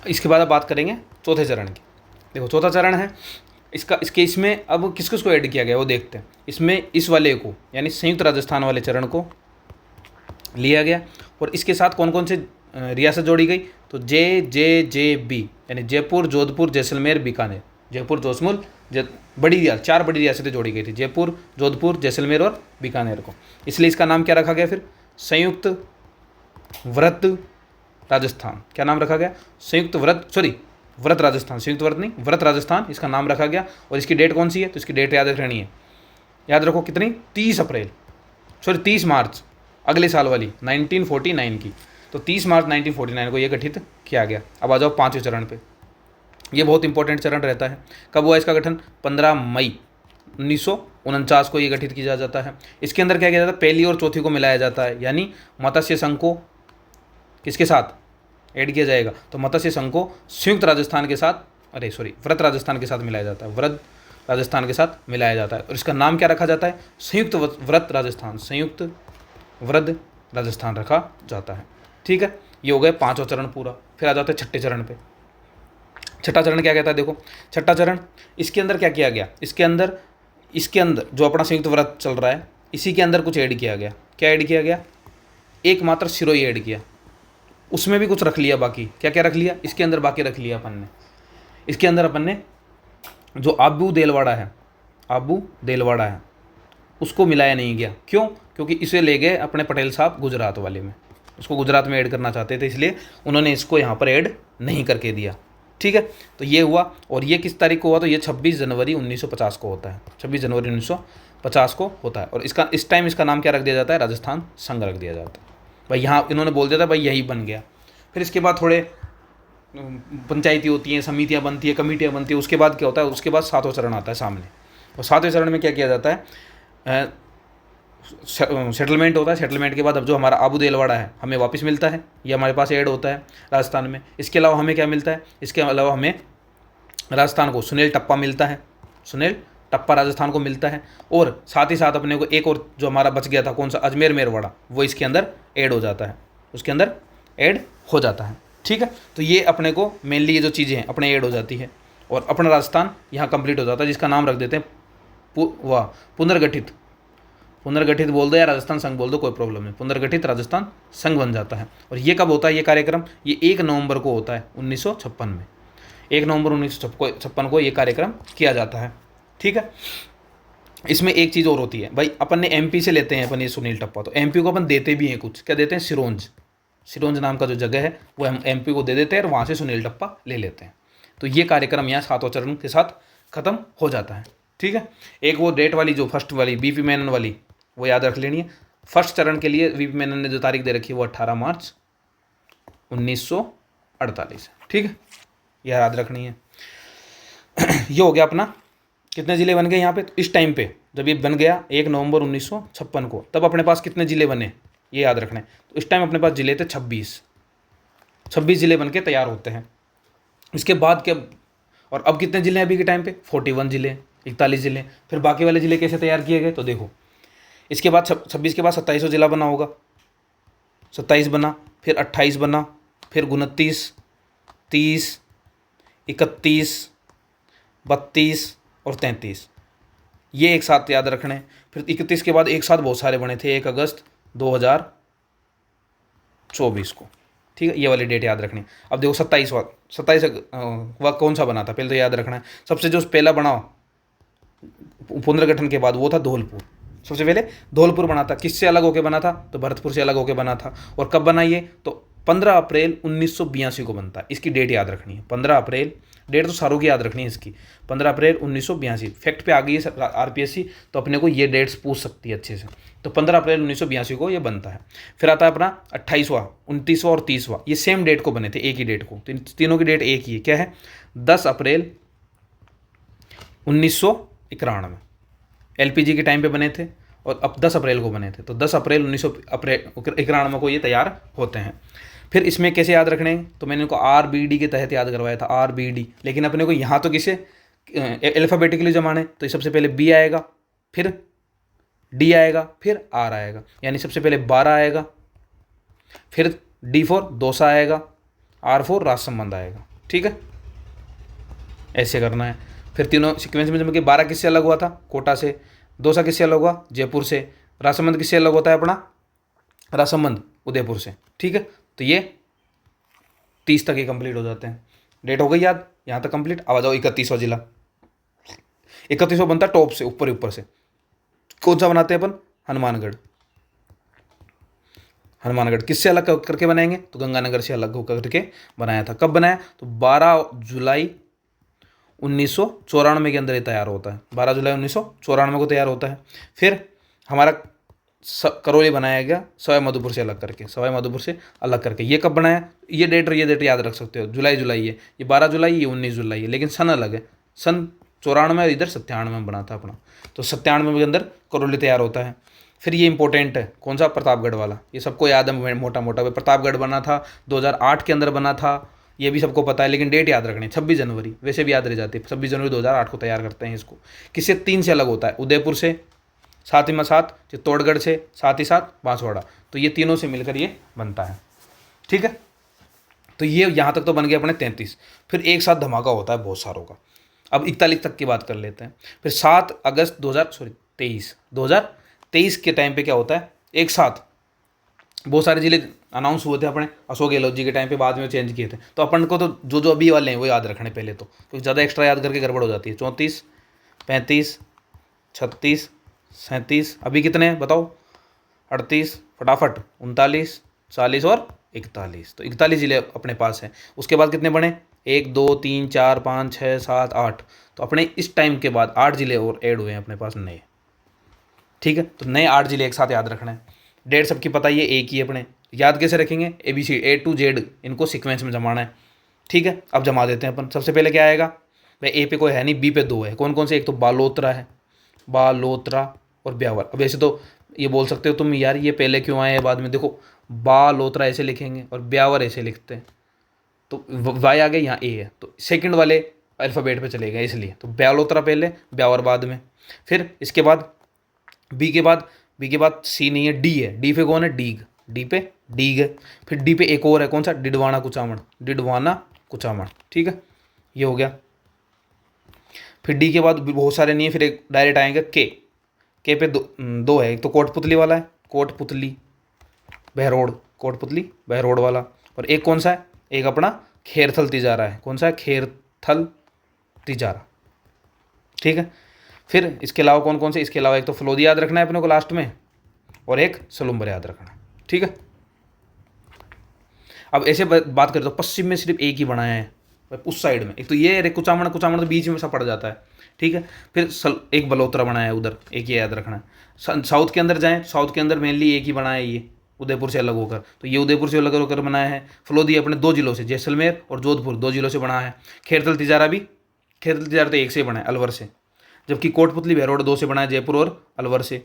इसके बाद अब बात करेंगे चौथे चरण की। देखो, चौथा चरण है इसमें अब किस किस को ऐड किया गया वो देखते हैं। इसमें इस वाले को, यानी संयुक्त राजस्थान वाले चरण को लिया गया, और इसके साथ कौन कौन से रियासत जोड़ी गई, तो JJJB, यानी जयपुर, जोधपुर, जैसलमेर, बीकानेर। जयपुर, जोधपुर, चार बड़ी रियासतें जोड़ी गई थी, जयपुर, जोधपुर, जैसलमेर और बीकानेर को। इसलिए इसका नाम क्या रखा गया फिर, संयुक्त व्रत राजस्थान। क्या नाम रखा गया, व्रत राजस्थान, संयुक्त व्रत नहीं, व्रत राजस्थान इसका नाम रखा गया। और इसकी डेट कौन सी है, तो इसकी डेट याद रखनी है, याद रखो कितनी, 30 मार्च अगले साल वाली 1949 की। तो 30 मार्च 1949 को यह गठित किया गया। अब आ जाओ पाँचवें चरण पे, ये बहुत इंपॉर्टेंट चरण रहता है। कब हुआ इसका गठन, 15 मई 1949 को ये गठित किया जाता है। इसके अंदर क्या किया जाता है, पहली और चौथी को मिलाया जाता है, यानी मत्स्य संघ को किसके साथ ऐड किया जाएगा, तो मत्स्य संघ को संयुक्त राजस्थान के साथ, व्रत राजस्थान के साथ मिलाया जाता है, व्रत राजस्थान के साथ मिलाया जाता है। और इसका नाम क्या रखा जाता है, संयुक्त व्रत राजस्थान, संयुक्त व्रत राजस्थान रखा जाता है। ठीक है, ये हो गए पाँचों चरण पूरा। फिर आ जाते हैं छठे चरण पे। छठा चरण क्या कहता है, देखो छठा चरण, इसके अंदर क्या किया गया, इसके अंदर जो अपना संयुक्त व्रत चल रहा है इसी के अंदर कुछ ऐड किया गया। क्या ऐड किया गया, एकमात्र सिरोही ऐड किया, उसमें भी कुछ रख लिया, बाकी क्या क्या रख लिया इसके अंदर, बाकी रख लिया अपन ने। इसके अंदर अपन ने जो आबू देलवाड़ा है उसको मिलाया नहीं गया। क्यों, क्योंकि इसे ले गए अपने पटेल साहब गुजरात वाले में, उसको गुजरात में ऐड करना चाहते थे, इसलिए उन्होंने इसको यहाँ पर ऐड नहीं करके दिया। ठीक है, तो ये हुआ। और ये किस तारीख को हुआ, तो ये 26 जनवरी 1950 को होता है, 26 जनवरी 1950 को होता है। और इस टाइम इसका नाम क्या रख दिया जाता है, राजस्थान संघ रख दिया जाता है। भाई यहाँ इन्होंने बोल दिया था भाई यही बन गया। फिर इसके बाद थोड़े पंचायती होती हैं, समितियाँ बनती है, कमेटियाँ बनती है। उसके बाद क्या होता है, उसके बाद सातवां चरण आता है सामने। और सातवें चरण में क्या किया जाता है, सेटलमेंट होता है। सेटलमेंट के बाद अब जो हमारा आबू देलवाड़ा है हमें वापस मिलता है, ये हमारे पास ऐड होता है राजस्थान में। इसके अलावा हमें क्या मिलता है, इसके अलावा हमें राजस्थान को सुनील टप्पा मिलता है, सुनील टप्पा राजस्थान को मिलता है। और साथ ही साथ अपने को एक और जो हमारा बच गया था, कौन सा, अजमेर मेरवाड़ा, वो इसके अंदर ऐड हो जाता है, उसके अंदर ऐड हो जाता है। ठीक है, तो ये अपने को मेनली ये जो चीज़ें हैं अपने ऐड हो जाती है और अपना राजस्थान यहाँ कंप्लीट हो जाता है, जिसका नाम रख देते हैं पुनर्गठित बोल दो या राजस्थान संघ बोल दो, कोई प्रॉब्लम नहीं, पुनर्गठित राजस्थान संघ बन जाता है। और ये कब होता है ये कार्यक्रम, ये 1 नवंबर को होता है 1956 में, 1 नवंबर 1956 को ये कार्यक्रम किया जाता है। ठीक है, इसमें एक चीज़ और होती है भाई, अपन ने एमपी से लेते हैं अपन ये सुनील टप्पा, तो एमपी को अपन देते भी हैं कुछ, क्या देते हैं, सिरोंज नाम का जो जगह है वो हम एमपी को दे देते हैं और वहाँ से सुनील टप्पा ले लेते हैं। तो ये कार्यक्रम यहाँ सातवां चरण के साथ खत्म हो जाता है। ठीक है, एक वो डेट वाली जो फर्स्ट वाली बीपी मेनन वाली वो याद रख लेनी है। फर्स्ट चरण के लिए वीपी मेनन ने जो तारीख दे रखी है वो 18 मार्च 1948 है। ठीक है, ये याद रखनी है। ये हो गया अपना, कितने ज़िले बन गए यहाँ पे, तो इस टाइम पे जब ये बन गया 1 नवंबर 1956 को, तब अपने पास कितने ज़िले बने ये याद रखना है। तो इस टाइम अपने पास ज़िले थे 26 ज़िले बन के तैयार होते हैं। इसके बाद क्या, और अब कितने ज़िले हैं अभी के टाइम पे, 41 ज़िले, 41 ज़िले। फिर बाकी वाले ज़िले कैसे तैयार किए गए, तो देखो इसके बाद 26 के बाद 27वां ज़िला बना होगा, 27 बना, फिर 28 बना, फिर 29, 30, 31, 32 और 33, ये एक साथ याद रखने। फिर 31 के बाद एक साथ बहुत सारे बने थे, 1 अगस्त 2024 को। ठीक है, ये वाली डेट याद रखनी। अब देखो 27 वह कौन सा बना था, पहले तो याद रखना है। सबसे जो पहला बना पुनर्गठन के बाद वो था धौलपुर, सबसे पहले धौलपुर बना था। किससे अलग होकर बना था, तो भरतपुर से अलग होकर बना था। और कब बना ये, तो 15 अप्रैल 1982 को बनता है। इसकी डेट याद रखनी है, 15 अप्रैल, डेट तो सारों की याद रखनी है इसकी, 15 अप्रैल 1982। फैक्ट पे आ गई है आरपीएससी, तो अपने को ये डेट्स पूछ सकती है अच्छे से। तो 15 अप्रैल 1982 को ये बनता है। फिर आता है अपना 28वां, 29वां और 30वां, ये सेम डेट को बने थे, एक ही डेट को, तो तीनों की डेट एक ही है। क्या है, 10 अप्रैल 1991 एलपीजी के टाइम पे बने थे, और अब 10 अप्रैल को बने थे। तो 10 अप्रैल 1991 को ये तैयार होते हैं। फिर इसमें कैसे याद रखने हैं, तो मैंने इनको आरबीडी के तहत याद करवाया था, आरबीडी। लेकिन अपने को यहाँ तो किसे अल्फ़ाबेटिकली जमाने, तो सबसे पहले बी आएगा, फिर डी आएगा, फिर आर आएगा। यानी सबसे पहले 12 आएगा, फिर डी फॉर दौसा आएगा, आर फॉर राजसंबंध आएगा। ठीक है, ऐसे करना है। फिर तीनों सीक्वेंस में जब कि 12 किससे अलग हुआ था, कोटा से, दौसा किससे अलग हुआ, जयपुर से, राजसमंद किससे अलग होता है अपना, राजसमंद उदयपुर से। ठीक है, तो ये 30 तक ये कंप्लीट हो जाते हैं। डेट हो गई याद, यहाँ तक कंप्लीट। अब आ जाओ 31वां जिला। 31वां बनता है टॉप से, ऊपर से। कौन सा बनाते हैं अपन, हनुमानगढ़ किससे अलग करके बनाएंगे, तो गंगानगर से अलग होकर करके बनाया था। कब बनाया, तो 12 जुलाई 1994 के अंदर ये तैयार होता है, 12 जुलाई 1994 को तैयार होता है। फिर हमारा करौली बनाया गया सवाई माधोपुर से अलग करके। ये कब बनाया, ये डेट याद रख सकते हो, जुलाई है, ये 12 जुलाई, ये 19 जुलाई है, लेकिन सन अलग है, सन 94 और इधर 97 में बना था अपना। तो 97 के अंदर करौली तैयार होता है। फिर ये इंपॉर्टेंट है, कौन सा, प्रतापगढ़ वाला, ये सबको याद है मोटा मोटा। प्रतापगढ़ बना था 2008 के अंदर बना था, ये भी सबको पता है, लेकिन डेट याद रखनी, 26 जनवरी, वैसे भी याद रह जाती है, 26 जनवरी 2008 को तैयार करते हैं इसको। किससे, 3 से अलग होता है, उदयपुर से, साथ ही में साथ चित्तौड़गढ़ से, साथ ही साथ बांसवाड़ा। तो ये तीनों से मिलकर ये बनता है। ठीक है, तो ये यहाँ तक तो बन गया अपने 33। फिर एक साथ धमाका होता है बहुत सारों का। अब 41 तक की बात कर लेते हैं। फिर 7 अगस्त 2023 के टाइम पे क्या होता है, एक साथ बहुत सारे जिले अनाउंस हुए थे अपने अशोक गहलोत जी के टाइम पे, बाद में चेंज किए थे। तो अपन को तो जो जो अभी वाले हैं वो याद रखने पहले तो, क्योंकि ज़्यादा एक्स्ट्रा याद करके गड़बड़ हो जाती है। 34, 35, 36, 37, अभी कितने हैं बताओ, 38, फटाफट 39, 40 और 41। तो 41 जिले अपने पास हैं। उसके बाद कितने बने, 1 2 3 4 5 6 7 8। तो अपने इस टाइम के बाद 8 जिले और ऐड हुए हैं अपने पास नए। ठीक है, तो नए 8 जिले एक साथ याद रखना है। डेट सबकी पता ही है, एक ही अपने याद कैसे रखेंगे, ABC A to Z इनको सीक्वेंस में जमाना है। ठीक है, अब जमा देते हैं अपन। सबसे पहले क्या आएगा भाई, ए पे कोई है नहीं, बी पे 2 है। कौन कौन से, एक तो बालोतरा है, बालोतरा और ब्यावर। अब ऐसे तो ये बोल सकते हो तुम यार ये पहले क्यों आए हैं बाद में, देखो बालोतरा ऐसे लिखेंगे और ब्यावर ऐसे लिखते हैं, तो वाई आ गया, यहाँ ए है, तो सेकंड वाले अल्फ़ाबेट पे चले गए इसलिए। तो ब्यालोतरा पहले, ब्यावर बाद में। फिर इसके बाद बी के बाद सी नहीं है, डी है। डी पे कौन है, डीग। डी पे डीग है। फिर डी पे एक और है, कौन सा, डिडवाना कुचामण, डिडवाना कुचामण। ठीक है, ये हो गया। फिर डी के बाद बहुत सारे नहीं है, फिर एक डायरेक्ट आएंगे के पे दो है। एक तो कोटपुतली वाला है, कोटपुतली बहरोड, कोटपुतली बहरोड वाला। और एक कौन सा है, एक अपना खेरथल तिजारा है। कौन सा है, खेरथल तिजारा। ठीक है, फिर इसके अलावा कौन कौन से, इसके अलावा एक तो फलोदी याद रखना है अपने को लास्ट में, और एक सलुम्बर याद रखना है। ठीक है, अब ऐसे बात करें तो पश्चिम में सिर्फ एक ही बनाया है उस साइड में, एक तो ये है कुचामण, कुचामण तो बीच में सा पड़ जाता है। ठीक है, फिर एक बलोत्रा बनाया है उधर, एक ये याद रखना है। साउथ के अंदर जाएं, साउथ के अंदर मेनली एक ही बनाया है, ये उदयपुर से अलग होकर, तो ये उदयपुर से अलग होकर बनाया है। फलोदी अपने 2 जिलों से, जैसलमेर और जोधपुर 2 जिलों से बना है। खेरथल तिजारा भी, खेरथल तिजारा तो एक से बना है, अलवर से। जबकि कोटपुतली बहरोड 2 से बना है, जयपुर और अलवर से।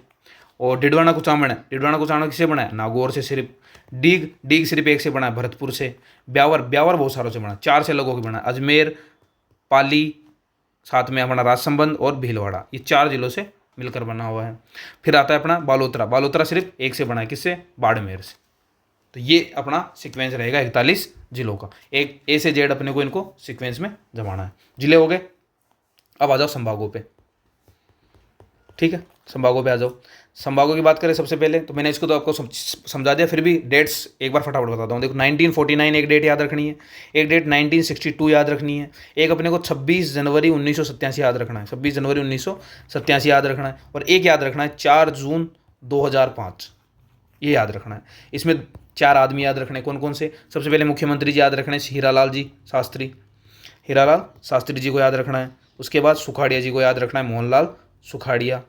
और डिडवाना कुचामण है, डिडवाना कुचामण किससे बना है, नागौर से सिर्फ। डीग सिर्फ एक से बना है, भरतपुर से। ब्यावर बहुत सारों से बना है, 4 से अलग होकर बना है, अजमेर, पाली, साथ में अपना राजसमंद और भीलवाड़ा, ये 4 जिलों से मिलकर बना हुआ है। फिर आता है अपना बालोतरा सिर्फ एक से बना है, किससे, बाड़मेर से। तो ये अपना सीक्वेंस रहेगा 41 जिलों का। एक ए से जेड अपने को इनको सीक्वेंस में जमाना है। जिले हो गए, अब आ जाओ संभागों पे। ठीक है, संभागों पे आ जाओ। संभागों की बात करें सबसे पहले, तो मैंने इसको तो आपको समझा दिया, फिर भी डेट्स एक बार फटाफट बताता हूँ। देखो 1949 एक डेट याद रखनी है, एक डेट 1962 याद रखनी है, एक अपने को 26 जनवरी 1987 याद रखना है, 26 जनवरी 1987 याद रखना है, और एक याद रखना है 4 जून 2005, ये याद रखना है। इसमें 4 आदमी याद रखने, कौन कौन से, सबसे पहले मुख्यमंत्री जी याद रखने, हीरालाल शास्त्री जी को याद रखना है। उसके बाद सुखाड़िया जी को याद रखना है, मोहनलाल सुखाड़िया।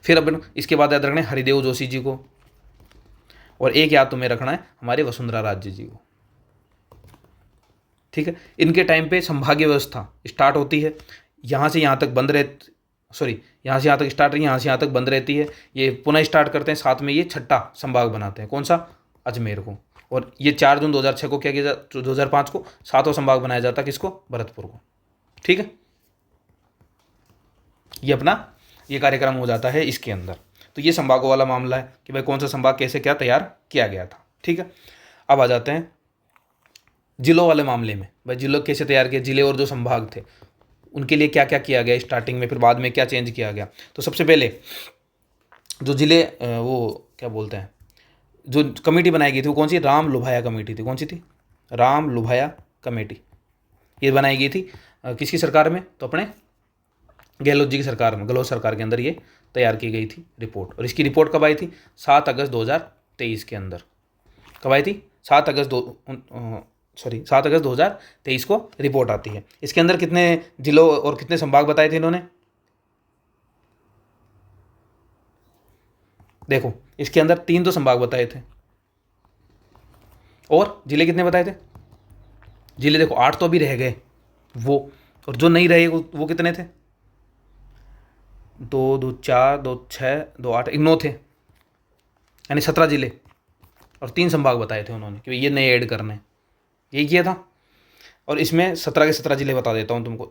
फिर अपन इसके बाद याद रखना है हरिदेव जोशी जी को, और एक याद तुम्हें रखना है हमारे वसुंधरा राजे जी को। ठीक है, इनके टाइम पे संभागीय व्यवस्था स्टार्ट होती है, यहाँ से यहाँ तक बंद रहती, यहाँ से यहाँ तक स्टार्ट रही, यहाँ से यहाँ तक बंद रहती है, ये पुनः स्टार्ट करते हैं, साथ में ये 6ठा संभाग बनाते हैं, कौन सा, अजमेर को। और ये 4 जून 2006 को क्या किया 2005 को 7वां संभाग बनाया जाता है, किसको, भरतपुर को। ठीक है, ये अपना ये कार्यक्रम हो जाता है इसके अंदर। तो ये संभागों वाला मामला है कि भाई कौन सा संभाग कैसे क्या तैयार किया गया था। ठीक है, अब आ जाते हैं जिलों वाले मामले में। भाई जिलों कैसे तैयार किए, जिले और जो संभाग थे उनके लिए क्या क्या किया गया स्टार्टिंग में, फिर बाद में क्या चेंज किया गया। तो सबसे पहले जो जिले वो क्या बोलते हैं, जो कमेटी बनाई गई थी वो कौन सी, राम लुभाया कमेटी थी। कौन सी थी, राम लुभाया कमेटी। ये बनाई गई थी किसकी सरकार में, तो अपने गहलोत जी की सरकार में, गहलोत सरकार के अंदर ये तैयार की गई थी रिपोर्ट। और इसकी रिपोर्ट कब आई थी, 7 अगस्त 2023 के अंदर। कब आई थी, 7 अगस्त 2023 को रिपोर्ट आती है। इसके अंदर कितने जिलों और कितने संभाग बताए थे इन्होंने, देखो इसके अंदर 3 तो संभाग बताए थे, और जिले कितने बताए थे, जिले देखो 8 तो अभी रह गए वो, और जो नहीं रहे वो कितने थे, 2 2 4 2 6 2 8 9 थे, यानी 17 जिले और 3 संभाग बताए थे उन्होंने कि ये नए ऐड करने, यही किया था। और इसमें 17 के 17 जिले बता देता हूँ तुमको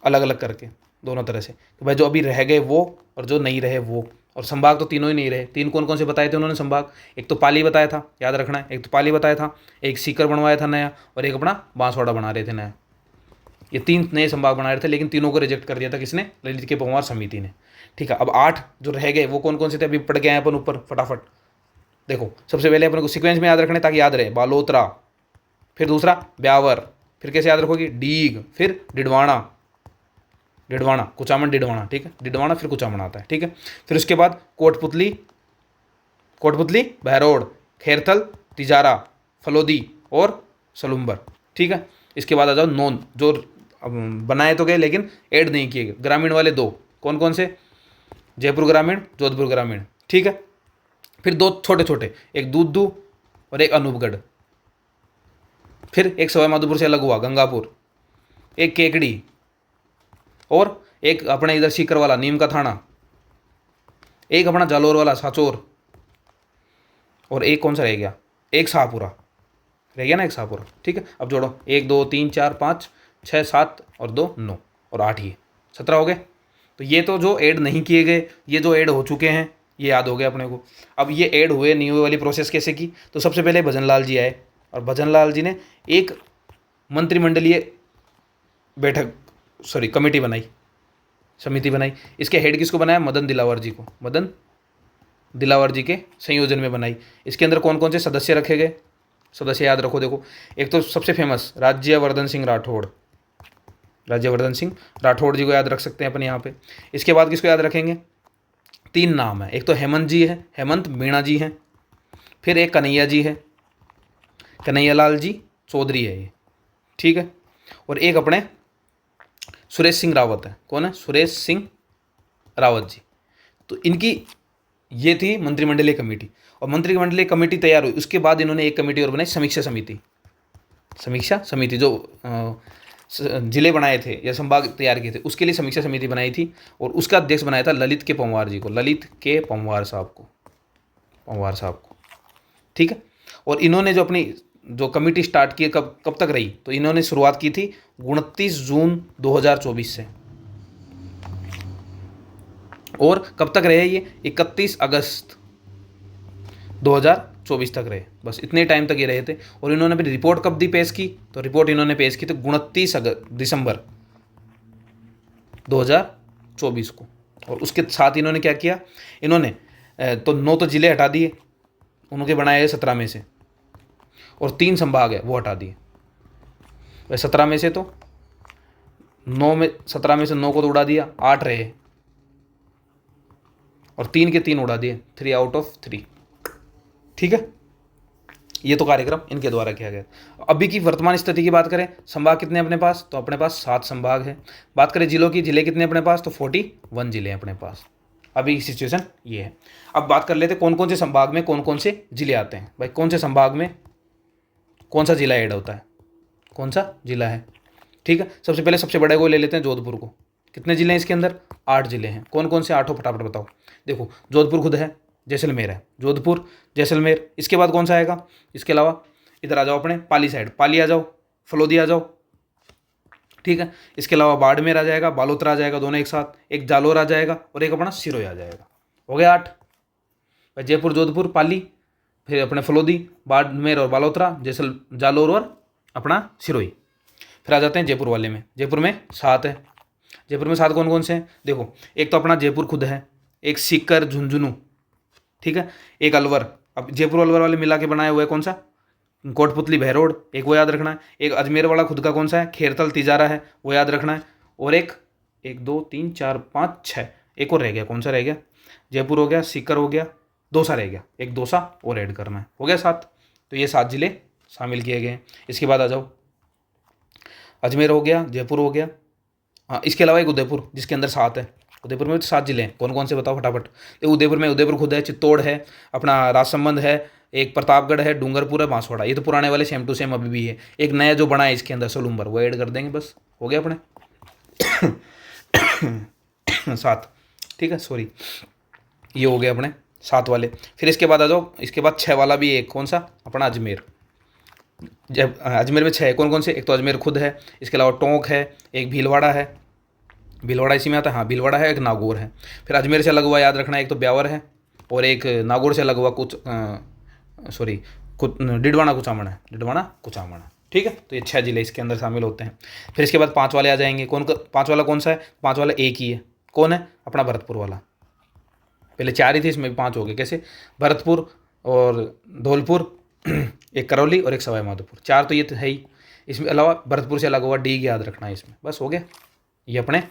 अलग अलग करके दोनों तरह से, कि भाई जो अभी रह गए वो और जो नहीं रहे वो, और संभाग तो तीनों ही नहीं रहे। तीन कौन कौन से बताए थे उन्होंने संभाग? एक तो पाली बताया था, याद रखना है, एक तो पाली बताया था, एक सीकर बनवाया था नया, और एक अपना बांसवाड़ा बना रहे थे नया। ये तीन नए संभाग बना रहे थे, लेकिन तीनों को रिजेक्ट कर दिया था किसने? ललित के पंवार समिति ने। ठीक है, अब 8 जो रह गए वो कौन कौन से थे? अभी पढ़ के आए अपन ऊपर फटाफट। देखो, सबसे पहले अपन को सीक्वेंस में याद रखने ताकि याद रहे। बालोतरा, फिर दूसरा ब्यावर, फिर कैसे याद रखोगी? डीग, फिर डिडवाणा, डिडवाणा कुचामन डिडवाणा, ठीक है, डिडवाणा फिर कुचामन आता है, ठीक है। फिर उसके बाद कोटपुतली, कोटपुतली बहरोड, खैरथल, तिजारा, फलोदी और सलुम्बर, ठीक है। इसके बाद आ जाओ नोन, जो बनाए तो गए लेकिन ऐड नहीं किए गए। ग्रामीण वाले 2 कौन कौन से? जयपुर ग्रामीण, जोधपुर ग्रामीण, ठीक है। फिर 2 छोटे छोटे, एक दूधू और एक अनूपगढ़। फिर एक सवाई माधोपुर से अलग हुआ गंगापुर, एक केकड़ी, और एक अपने इधर सीकर वाला नीम का थाना, एक अपना जालोर वाला साचोर, और एक कौन सा रह गया? एक शाहपुरा रह गया ना, एक शाहपुरा, ठीक है। अब जोड़ो, 1 2 3 4 5 6 7 और 2 9 और 8, ये 17 हो गए। तो ये तो जो ऐड नहीं किए गए, ये जो ऐड हो चुके हैं ये याद हो गया अपने को। अब ये ऐड हुए नहीं हुए वाली प्रोसेस कैसे की? तो सबसे पहले भजनलाल जी आए, और भजनलाल जी ने एक मंत्रिमंडलीय बैठक कमेटी बनाई, समिति बनाई। इसके हेड किसको बनाया? मदन दिलावर जी को, मदन दिलावर जी के संयोजन में बनाई। इसके अंदर कौन कौन से सदस्य रखे गए? सदस्य याद रखो, देखो, एक तो सबसे फेमस राज्यवर्धन सिंह राठौड़, राज्यवर्धन सिंह राठौड़ जी को याद रख सकते हैं अपन यहाँ पे। इसके बाद किसको याद रखेंगे? 3 नाम है, एक तो हेमंत जी है, हेमंत मीणा जी हैं, फिर एक कन्हैया जी है, कन्हैयालाल जी चौधरी है ये, ठीक है। और एक अपने सुरेश सिंह रावत है। कौन है? सुरेश सिंह रावत जी। तो इनकी ये थी मंत्रिमंडलीय कमेटी, और मंत्रिमंडलीय कमेटी तैयार हुई। उसके बाद इन्होंने एक कमेटी और बनाई, समीक्षा समिति, समीक्षा समिति जो जिले बनाए थे या संभाग तैयार किए थे उसके लिए समीक्षा समिति बनाई थी, और उसका अध्यक्ष बनाया था ललित के पंवार जी को, ललित के पंवार साहब को, पंवार साहब को, ठीक है। और इन्होंने जो अपनी जो कमेटी स्टार्ट की कब कब तक रही? तो इन्होंने शुरुआत की थी 29 जून 2024 से, और कब तक रहे ये? 31 अगस्त 2024 तक रहे। बस इतने टाइम तक ये रहे थे। और इन्होंने अपनी रिपोर्ट कब दी पेश की? तो रिपोर्ट इन्होंने पेश की थी 29 दिसंबर 2024 को। और उसके साथ इन्होंने क्या किया? इन्होंने तो 9 तो जिले हटा दिए, उनके बनाए 17 में से, और 3 संभाग है वो हटा दिए। 17 में से तो 9 में 17 में से 9 को तो उड़ा दिया, 8 रहे, और 3 के 3 उड़ा दिए, 3 आउट ऑफ 3, ठीक है। ये तो कार्यक्रम इनके द्वारा किया गया। अभी की वर्तमान स्थिति की बात करें, संभाग कितने अपने पास? तो अपने पास 7 संभाग है। बात करें जिलों की, जिले कितने अपने पास? तो 41 जिले हैं अपने पास। अभी सिचुएशन ये है। अब बात कर लेते कौन कौन से संभाग में कौन कौन से जिले आते हैं। भाई कौन से संभाग में कौन सा जिला ऐड होता है, कौन सा जिला है, ठीक है। सबसे पहले सबसे बड़े को ले लेते हैं, जोधपुर को। कितने जिले हैं इसके अंदर? 8 जिले हैं। कौन कौन से 8 फटाफट बताओ। देखो, जोधपुर खुद है, जैसलमेर है, जोधपुर जैसलमेर। इसके बाद कौन सा आएगा? इसके अलावा इधर आ जाओ अपने पाली साइड, पाली आ जाओ, फलोदी आ जाओ, ठीक है। इसके अलावा बाड़मेर आ जाएगा, बालोतरा आ जाएगा, दोनों एक साथ, एक जालोर आ जाएगा, और एक अपना सिरोही आ जाएगा। हो गया 8। जयपुर, जोधपुर, पाली, फिर अपने फलोदी, बाड़मेर और बालोतरा, जालोर और अपना सिरोही। फिर आ जाते हैं जयपुर वाले में। जयपुर में 7 है। जयपुर में 7 कौन कौन से हैं? देखो, एक तो अपना जयपुर खुद है, एक सीकर झुंझुनू, ठीक है, एक अलवर। अब जयपुर अलवर वाले मिला के बनाया हुआ है कौन सा? कोटपुतली बहरोड, एक वो याद रखना है। एक अजमेर वाला खुद का कौन सा है? खैरथल तिजारा है, वो याद रखना है। और एक 2 3 4 5 6 एक और रह गया, कौन सा रह गया? जयपुर हो गया, सीकर हो गया, दौसा रह गया, एक दौसा और ऐड करना है। हो गया 7। तो ये 7 जिले शामिल किए गए हैं। इसके बाद आ जाओ, अजमेर हो गया, जयपुर हो गया, हाँ, इसके अलावा एक उदयपुर जिसके अंदर 7 है। उदयपुर में 7 जिले हैं। कौन कौन से बताओ फटाफट। तो उदयपुर में उदयपुर खुद है, चित्तौड़ है, अपना राजसमंद है, एक प्रतापगढ़ है, डूंगरपुर है, बांसवाड़ा। ये तो पुराने वाले सेम टू सेम अभी भी है। एक नया जो बना है इसके अंदर सलूम्बर, वो ऐड कर देंगे, बस हो गया अपने 7, ठीक है, सॉरी, ये हो गए अपने 7 वाले। फिर इसके बाद आ जाओ, इसके बाद 6 वाला भी एक, कौन सा? अपना अजमेर। जब अजमेर में 6 कौन कौन से? एक तो अजमेर खुद है, इसके अलावा टोंक है, एक भीलवाड़ा है, भीलवाड़ा इसी में आता है, हाँ भीलवाड़ा है, एक नागौर है। फिर अजमेर से अलग हुआ याद रखना, एक तो ब्यावर है और एक नागौर से अलग हुआ कुछ सॉरी कुछ डिडवाना कुचामण है, डिडवाना कुचामण। ठीक है, तो ये 6 जिले इसके अंदर शामिल होते हैं। फिर इसके बाद 5 वाले आ जाएंगे। कौन 5 वाला कौन सा है? 5 वाला एक ही है। कौन है? अपना भरतपुर वाला। पहले 4 ही थे, इसमें भी 5 हो गए। कैसे? भरतपुर और धौलपुर, एक करौली और एक सवाई माधोपुर। 4 तो ये तो है ही। इसमें अलावा भरतपुर से अलग हुआ डी याद रखना है इसमें। बस हो गया, ये अपने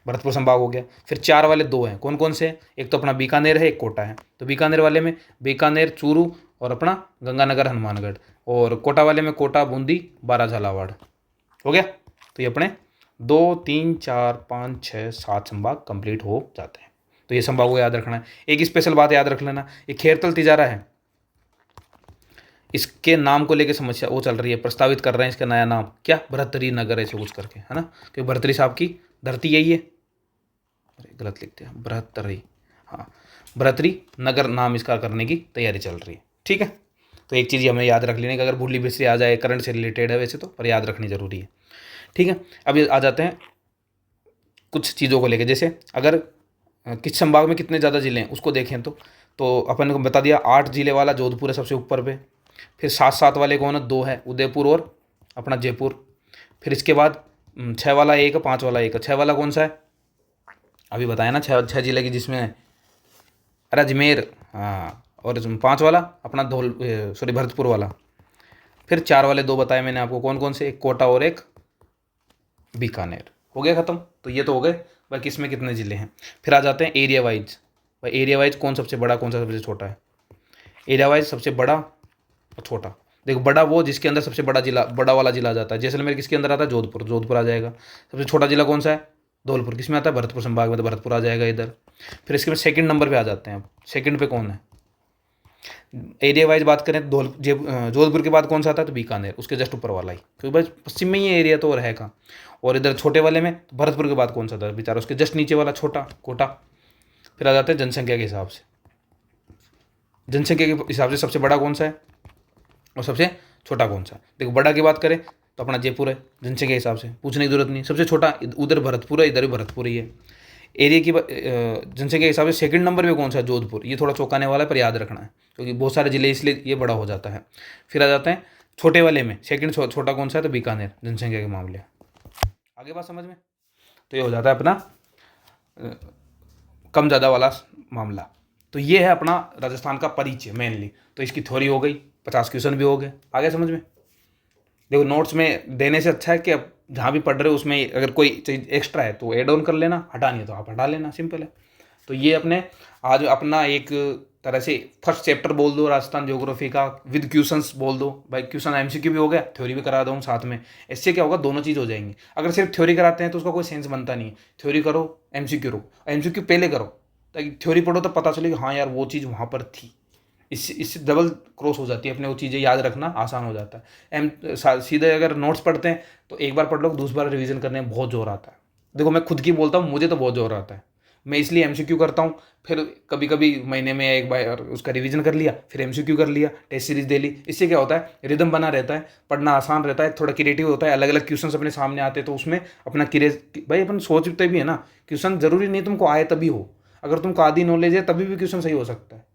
भरतपुर संभाग हो गया। फिर 4 वाले 2 हैं। कौन कौन से हैं? एक तो अपना बीकानेर है, एक कोटा है। तो बीकानेर वाले में बीकानेर, चूरू और अपना गंगानगर, हनुमानगढ़। और कोटा वाले में कोटा, बूंदी, बारा, झालावाड़। हो गया। तो ये अपने 2 3 4 5 6 7 संभाग कंप्लीट हो जाते हैं। तो ये संभाग को याद रखना है। एक स्पेशल बात याद रख लेना, ये खेरतल तिजारा है, इसके नाम को लेके समस्या वो चल रही है, प्रस्तावित कर रहे हैं इसका नया नाम क्या? भर्तृहरि नगर ऐसे कुछ करके, है ना, क्योंकि भर्तृहरि साहब की धरती यही है। अरे गलत लिखते हैं, भर्तृहरि, हाँ भर्तृहरि नगर नाम इसका करने की तैयारी चल रही है। ठीक है, तो एक चीज़ हमें याद रख लेनी कि अगर भूली बिसरी आ जाए, करंट से रिलेटेड है वैसे तो, पर याद रखनी जरूरी है। ठीक है, अब आ जाते हैं कुछ चीज़ों को लेके, जैसे अगर किस संभाग में कितने ज़्यादा जिले हैं उसको देखें तो अपन को बता दिया 8 जिले वाला जोधपुर है सबसे ऊपर पे। फिर 7 वाले कौन है? 2 है, उदयपुर और अपना जयपुर। फिर इसके बाद 6 वाला 1 है, 5 वाला 1 है। 6 वाला कौन सा है? अभी बताया ना, 6 जिले की जिसमें अरे अजमेर, हाँ, और 5 वाला अपना सॉरी भरतपुर वाला। फिर 4 वाले 2 बताए मैंने आपको, कौन कौन से? एक कोटा और एक बीकानेर। हो गया ख़त्म। तो ये तो हो गए भाई किसमें कितने ज़िले हैं। फिर आ जाते हैं एरिया वाइज। भाई एरिया वाइज कौन सबसे बड़ा, कौन सा सबसे छोटा है? एरिया वाइज सबसे बड़ा और छोटा। देखो बड़ा वो जिसके अंदर सबसे बड़ा जिला, बड़ा वाला जिला आ जाता है। जैसलमेर किसके अंदर आता है? जोधपुर, जोधपुर आ जाएगा। सबसे छोटा जिला कौन सा है? धौलपुर, किसमें आता है? भरतपुर संभाग में, तो भरतपुर आ जाएगा इधर। फिर इसके बाद सेकंड नंबर पे आ जाते हैं। अब सेकंड पे कौन है एरिया वाइज बात करें? जोधपुर के बाद कौन सा आता है? तो बीकानेर, उसके जस्ट ऊपर वाला ही, क्योंकि बस पश्चिम में ही एरिया तो रहे का। और इधर छोटे वाले में भरतपुर के बाद कौन सा था बेचारा? उसके जस्ट नीचे वाला छोटा, कोटा। फिर आ जाते हैं जनसंख्या के हिसाब से। जनसंख्या के हिसाब से सबसे बड़ा कौन सा है और सबसे छोटा कौन सा? देखो बड़ा की बात करें तो अपना जयपुर है जनसंख्या के हिसाब से, पूछने की जरूरत नहीं। सबसे छोटा उधर भरतपुर है, इधर भी भरतपुर ही है। एरिया की जनसंख्या के हिसाब से सेकंड नंबर पे कौन सा है? जोधपुर। ये थोड़ा चौंकाने वाला है पर याद रखना है, क्योंकि बहुत सारे जिले इसलिए ये बड़ा हो जाता है। फिर आ जाते हैं छोटे वाले में, सेकंड छोटा कौन सा है? तो बीकानेर, जनसंख्या के मामले। आगे बात समझ में? तो ये हो जाता है अपना कम ज़्यादा वाला मामला। तो ये है अपना राजस्थान का परिचय मेनली। तो इसकी थ्योरी हो गई, 50 क्वेश्चन भी हो गए। आगे समझ में? देखो नोट्स में देने से अच्छा है कि अब जहाँ भी पढ़ रहे हो उसमें अगर कोई चीज़ एक्स्ट्रा है तो ऐड ऑन कर लेना, हटानी है तो आप हटा लेना, सिंपल है। तो ये अपने आज अपना एक तरह से फर्स्ट चैप्टर बोल दो राजस्थान ज्योग्राफी का, विद क्वेश्चंस बोल दो। भाई क्वेश्चन एमसीक्यू भी हो गया, थ्योरी भी करा दूँ साथ में। इससे क्या होगा? दोनों चीज़ हो जाएंगी। अगर सिर्फ थ्योरी कराते हैं तो उसका कोई सेंस बनता नहीं है। थ्योरी करो, एमसीक्यू रो, एमसीक्यू पहले करो ताकि थ्योरी पढ़ो तो पता चले कि हाँ यार वो चीज़ वहाँ पर थी। इससे डबल क्रॉस हो जाती है, अपने वो चीज़ें याद रखना आसान हो जाता है। सीधे अगर नोट्स पढ़ते हैं तो एक बार पढ़ लो, दूसरी बार रिवीजन करने में बहुत जोर आता है। देखो मैं खुद की बोलता हूँ, मुझे तो बहुत जोर आता है। मैं इसलिए एमसीक्यू करता हूँ, फिर कभी कभी महीने में एक बार उसका रिवीजन कर लिया, फिर एमसीक्यू कर लिया, टेस्ट सीरीज दे ली। इससे क्या होता है? रिदम बना रहता है, पढ़ना आसान रहता है, थोड़ा क्रिएटिव होता है, अलग अलग क्वेश्चन अपने सामने आते हैं तो उसमें अपना भाई अपन सोचते भी है ना, क्वेश्चन जरूरी नहीं तुमको आए तभी हो, अगर तुमको आधी नॉलेज है तभी भी क्वेश्चन सही हो सकता है।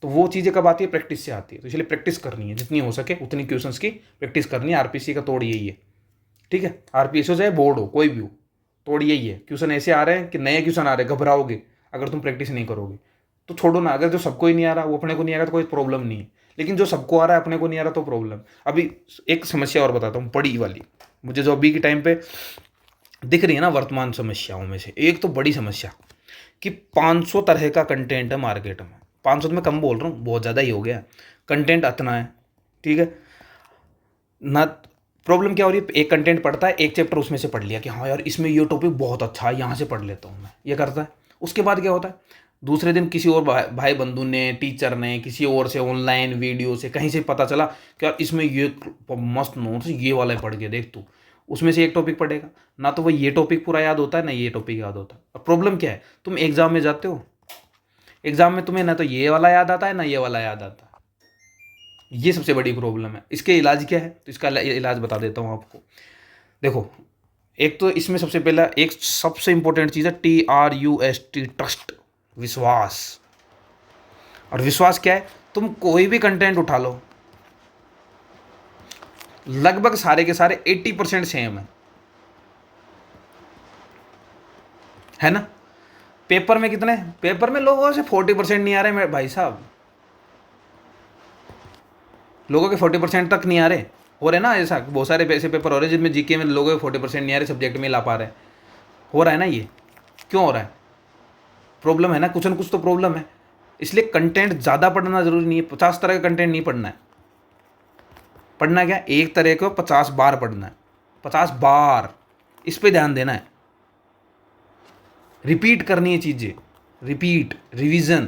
तो वो चीज़ें कब आती है? प्रैक्टिस से आती है। तो इसलिए प्रैक्टिस करनी है, जितनी हो सके उतनी क्वेश्चंस की प्रैक्टिस करनी है। आरपीसी का तोड़ यही है। ठीक है, आरपीएस हो चाहे बोर्ड हो, कोई भी हो, तोड़ यही है। क्वेश्चन ऐसे आ रहे हैं कि नए क्वेश्चन आ रहे हैं, घबराओगे अगर तुम प्रैक्टिस नहीं करोगे तो छोड़ो ना। अगर जो सबको ही नहीं आ रहा, वो अपने को नहीं आ रहा तो कोई प्रॉब्लम नहीं है, लेकिन जो सबको आ रहा है अपने को नहीं आ रहा तो प्रॉब्लम। अभी एक समस्या और बताता हूँ बड़ी वाली, मुझे जो अभी के टाइम पे दिख रही है ना वर्तमान समस्याओं में से, एक तो बड़ी समस्या कि 500 तरह का कंटेंट है मार्केट में। 500 तो मैं कम बोल रहा हूँ, बहुत ज़्यादा ही हो गया। कंटेंट इतना है, ठीक है ना। प्रॉब्लम क्या हो रही है? एक कंटेंट पढ़ता है, एक चैप्टर उसमें से पढ़ लिया कि हाँ यार इसमें ये टॉपिक बहुत अच्छा है, यहाँ से पढ़ लेता हूँ मैं, ये करता है। उसके बाद क्या होता है? दूसरे दिन किसी और भाई बंधु ने, टीचर ने, किसी और से ऑनलाइन वीडियो से कहीं से पता चला कि यार इसमें ये मस्त नोट्स ये वाला पढ़ के देख तू, उसमें से एक टॉपिक पढ़ेगा ना, तो वो ये टॉपिक पूरा याद होता है ना ये टॉपिक याद होता है। अब प्रॉब्लम क्या है? तुम एग्जाम में जाते हो, एग्जाम में तुम्हें ना तो ये वाला याद आता है ना ये वाला याद आता है। ये सबसे बड़ी प्रॉब्लम है। इसके इलाज क्या है? तो इसका इलाज बता देता हूँ आपको। देखो एक तो इसमें सबसे पहला एक सबसे इंपॉर्टेंट चीज़ है TRUST, ट्रस्ट, विश्वास। और विश्वास क्या है? तुम कोई भी कंटेंट उठा लो, लगभग सारे के सारे 80% सेम है ना। पेपर में कितने, पेपर में लोगों से 40% नहीं आ रहे मेरे भाई साहब, लोगों के 40% तक नहीं आ रहे। हो रहे ना ऐसा, बहुत सारे ऐसे पेपर हो रहे हैं जिनमें जीके में लोगों के 40% नहीं आ रहे, सब्जेक्ट में ला पा रहे हैं। हो रहा है ना ये, क्यों हो रहा है? प्रॉब्लम है ना, कुछ तो प्रॉब्लम है। इसलिए कंटेंट ज़्यादा पढ़ना जरूरी नहीं है, 50 तरह का कंटेंट नहीं पढ़ना है। पढ़ना क्या, एक तरह को 50 बार पढ़ना है, 50 बार, इस पे ध्यान देना है। रिपीट करनी है चीज़ें, रिपीट, रिवीजन।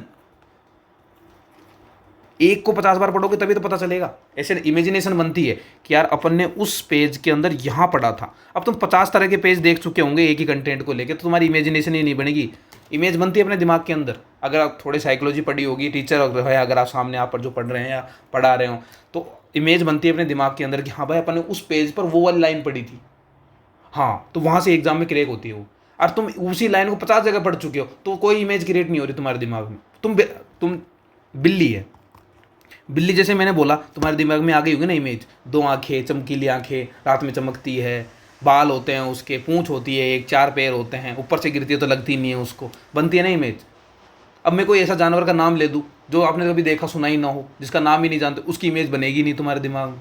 एक को 50 बार पढ़ोगे तभी तो पता चलेगा। ऐसे इमेजिनेशन बनती है कि यार अपन ने उस पेज के अंदर यहाँ पढ़ा था। अब तुम 50 तरह के पेज देख चुके होंगे एक ही कंटेंट को लेकर, तो तुम्हारी इमेजिनेशन ही नहीं बनेगी। इमेज बनती है अपने दिमाग के अंदर। अगर आप थोड़ी साइकोलॉजी पढ़ी होगी, टीचर है अगर आप सामने आप जो पढ़ रहे हैं या पढ़ा रहे हो, तो इमेज बनती है अपने दिमाग के अंदर कि हाँ भाई अपन ने उस पेज पर वो वाली लाइन पढ़ी थी, हाँ, तो वहाँ से एग्जाम में क्रेक होती है वो। और तुम उसी लाइन को 50 जगह पढ़ चुके हो तो कोई इमेज क्रिएट नहीं हो रही तुम्हारे दिमाग में। तुम बिल्ली है, बिल्ली जैसे मैंने बोला तुम्हारे दिमाग में आ गई होगी ना इमेज, 2 आंखें, चमकीली आंखें, रात में चमकती है, बाल होते हैं उसके, पूंछ होती है एक, 4 पैर होते हैं, ऊपर से गिरती है तो लगती नहीं है उसको, बनती है ना इमेज। अब मैं कोई ऐसा जानवर का नाम ले दूँ जो आपने कभी देखा सुना ही ना हो, जिसका नाम ही नहीं जानते, उसकी इमेज बनेगी नहीं तुम्हारे दिमाग में,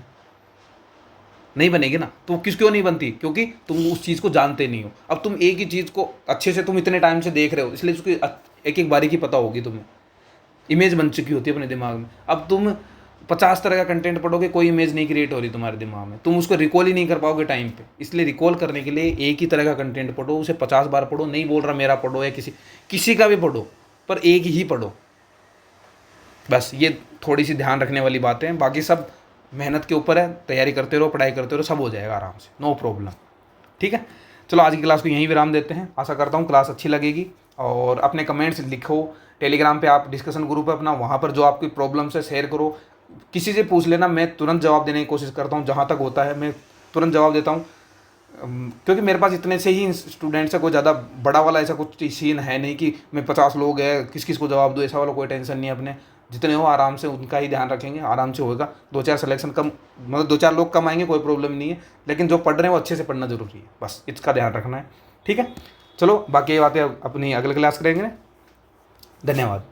नहीं बनेगी ना। तो क्यों नहीं बनती? क्योंकि तुम उस चीज़ को जानते नहीं हो। अब तुम एक ही चीज़ को अच्छे से तुम इतने टाइम से देख रहे हो, इसलिए उसकी एक एक बारीकी पता होगी तुम्हें, इमेज बन चुकी होती है अपने दिमाग में। अब तुम 50 तरह का कंटेंट पढ़ोगे, कोई इमेज नहीं क्रिएट हो रही तुम्हारे दिमाग में, तुम उसको रिकॉल ही नहीं कर पाओगे टाइम पे। इसलिए रिकॉल करने के लिए एक ही तरह का कंटेंट पढ़ो, उसे 50 बार पढ़ो। नहीं बोल रहा मेरा पढ़ो या किसी का भी पढ़ो, पर एक ही पढ़ो। बस ये थोड़ी सी ध्यान रखने वाली बातें हैं, बाकी सब मेहनत के ऊपर है। तैयारी करते रहो, पढ़ाई करते रहो, सब हो जाएगा आराम से, नो प्रॉब्लम। ठीक है, चलो आज की क्लास को यहीं विराम देते हैं। आशा करता हूँ क्लास अच्छी लगेगी, और अपने कमेंट्स लिखो। टेलीग्राम पे आप डिस्कशन ग्रुप है अपना, वहाँ पर जो आपकी प्रॉब्लम्स है शेयर करो, किसी से पूछ लेना, मैं तुरंत जवाब देने की कोशिश करता हूँ। जहाँ तक होता है मैं तुरंत जवाब देता हूँ, क्योंकि मेरे पास इतने से ही स्टूडेंट्स है, कोई ज़्यादा बड़ा वाला ऐसा कुछ सीन है नहीं कि मैं 50 लोग हैं किस किस को जवाब दूँ, ऐसा वाला कोई टेंशन नहीं है। अपने जितने हो आराम से उनका ही ध्यान रखेंगे, आराम से होगा। 2-4 सिलेक्शन कम, मतलब 2-4 लोग कम आएंगे, कोई प्रॉब्लम नहीं है, लेकिन जो पढ़ रहे हैं वो अच्छे से पढ़ना जरूरी है, बस इसका ध्यान रखना है। ठीक है, चलो बाकी ये बातें अपनी अगली क्लास करेंगे। धन्यवाद।